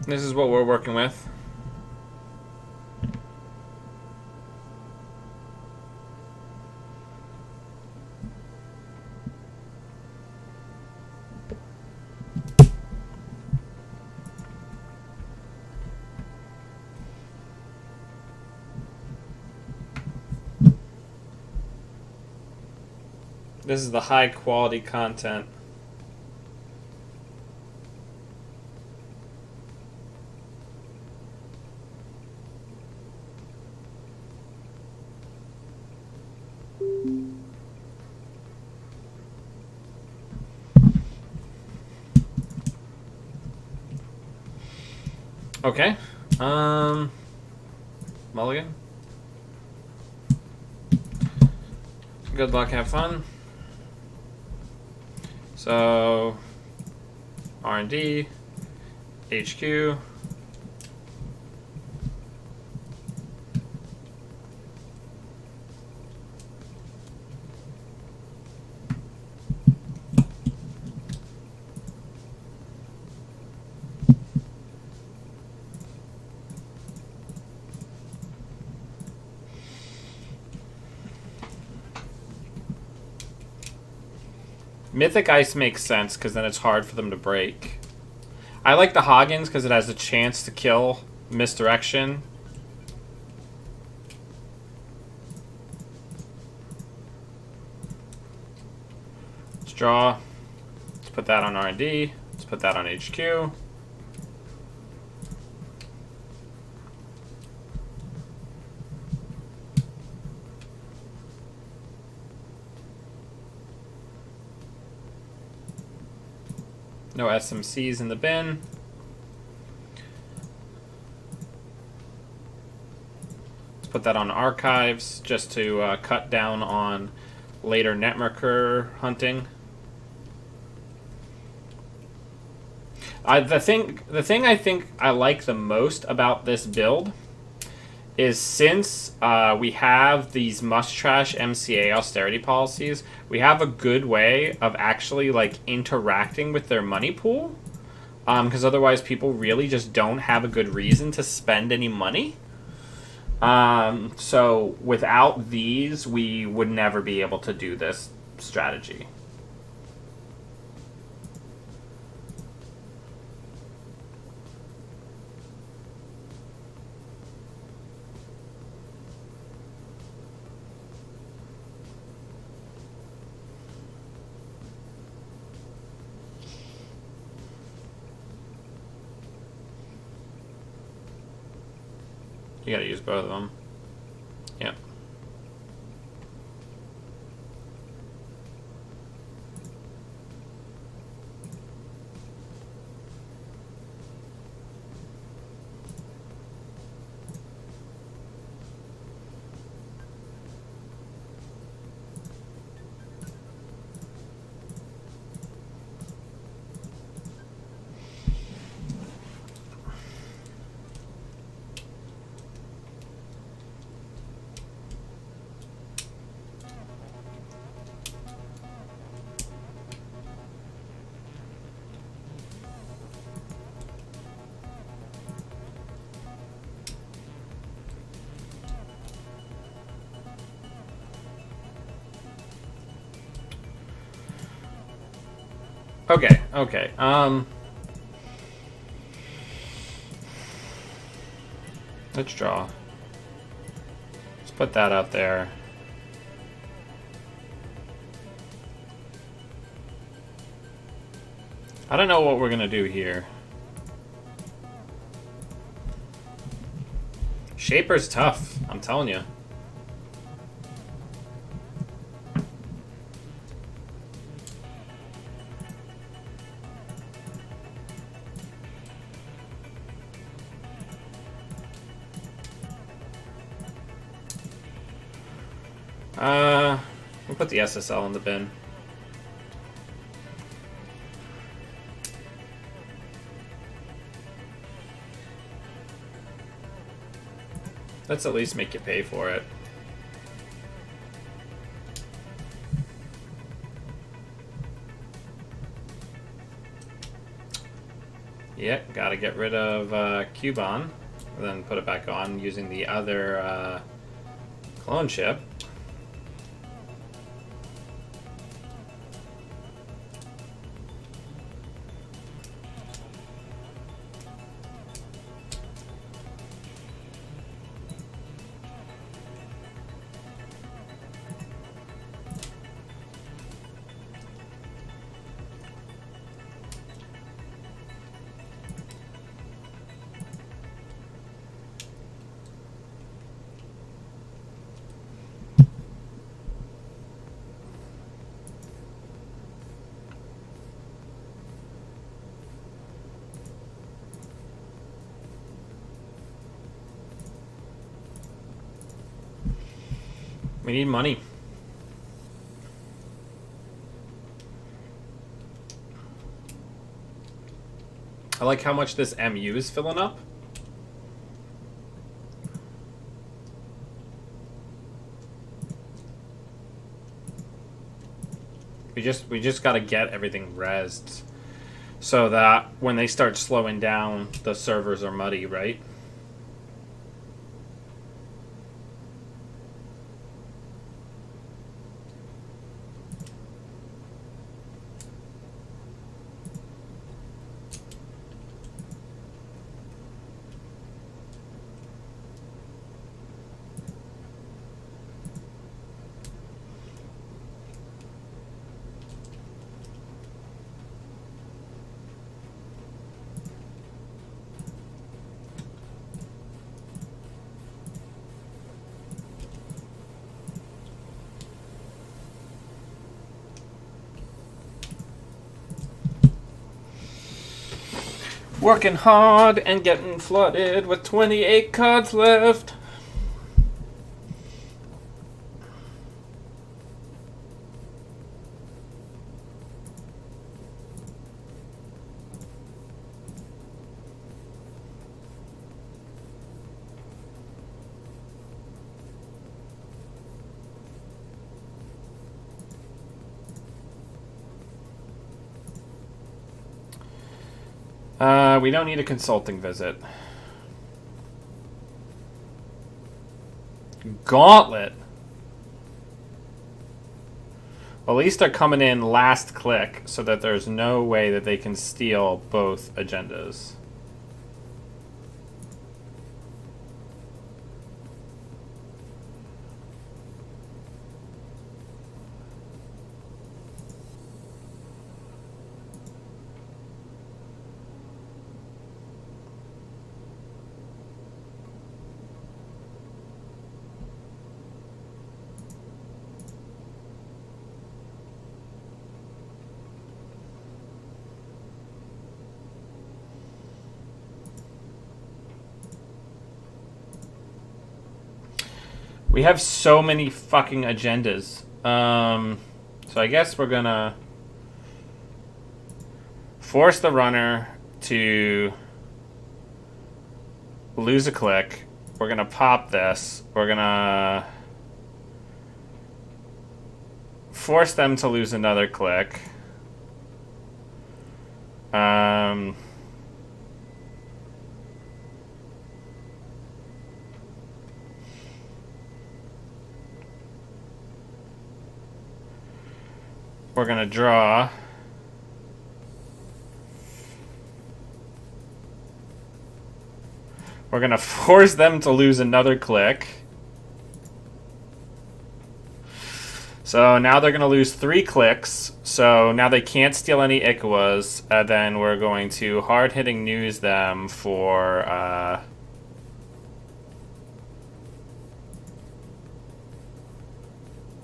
This is what we're working with. This is the high quality content. Okay. Mulligan. Good luck, have fun. So, R&D, HQ. Mythic Ice makes sense because then it's hard for them to break. I like the Hagens because it has a chance to kill Misdirection. Let's draw. Let's put that on R&D. Let's put that on HQ. No SMCs in the bin. Let's put that on archives just to cut down on later netmarker hunting. The thing I think I like the most about this build is since we have these must-trash MCA austerity policies, we have a good way of actually like interacting with their money pool, because otherwise people really just don't have a good reason to spend any money. So without these, we would never be able to do this strategy. You gotta use both of them. Yep. Okay. Let's draw. Let's put that out there. I don't know what we're gonna do here. Shaper's tough, I'm telling you. We'll put the SSL in the bin. Let's at least make you pay for it. Yep, gotta get rid of Cubon, and then put it back on using the other clone chip. We need money. I like how much this MU is filling up. We just gotta get everything rezzed so that when they start slowing down, the servers are muddy, right? Working hard and getting flooded with 28 cards left. We don't need a consulting visit. Gauntlet. At least they're coming in last click so that there's no way that they can steal both agendas. We have so many fucking agendas. So I guess we're gonna force the runner to lose a click. We're gonna pop this. We're gonna force them to lose another click. We're going to draw. We're going to force them to lose another click. So now they're going to lose 3 clicks. So now they can't steal any Ikawas. Then we're going to hard-hitting news them for...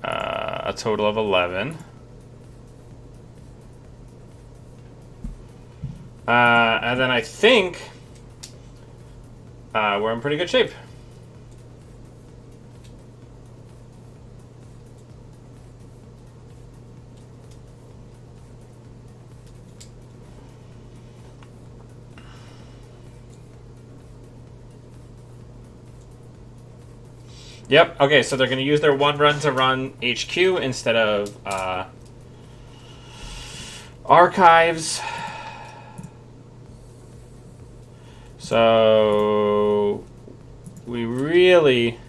a total of 11. And then I think we're in pretty good shape. Yep, okay, so they're going to use their 1 run to run HQ instead of archives. So we really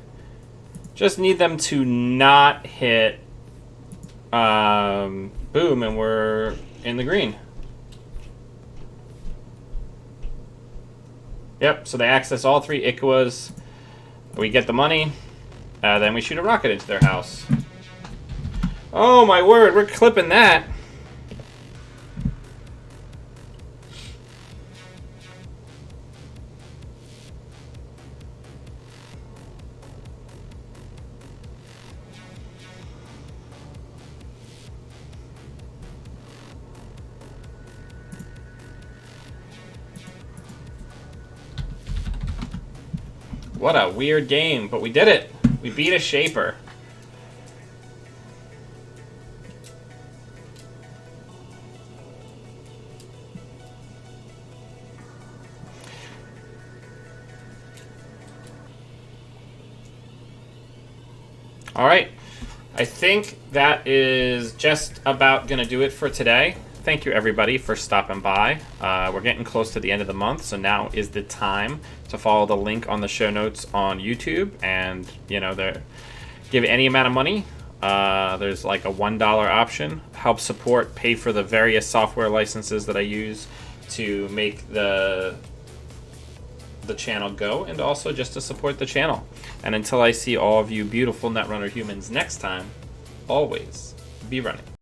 just need them to not hit boom, and we're in the green. Yep, so they access all 3 Ikawas. We get the money. Then we shoot a rocket into their house. Oh my word, we're clipping that. What a weird game, but we did it. We beat a Shaper. All right. I think that is just about going to do it for today. Thank you, everybody, for stopping by. We're getting close to the end of the month, so now is the time to follow the link on the show notes on YouTube, and give any amount of money. There's like a $1 option. Help support, pay for the various software licenses that I use to make the channel go, and also just to support the channel. And until I see all of you beautiful Netrunner humans next time, always be running.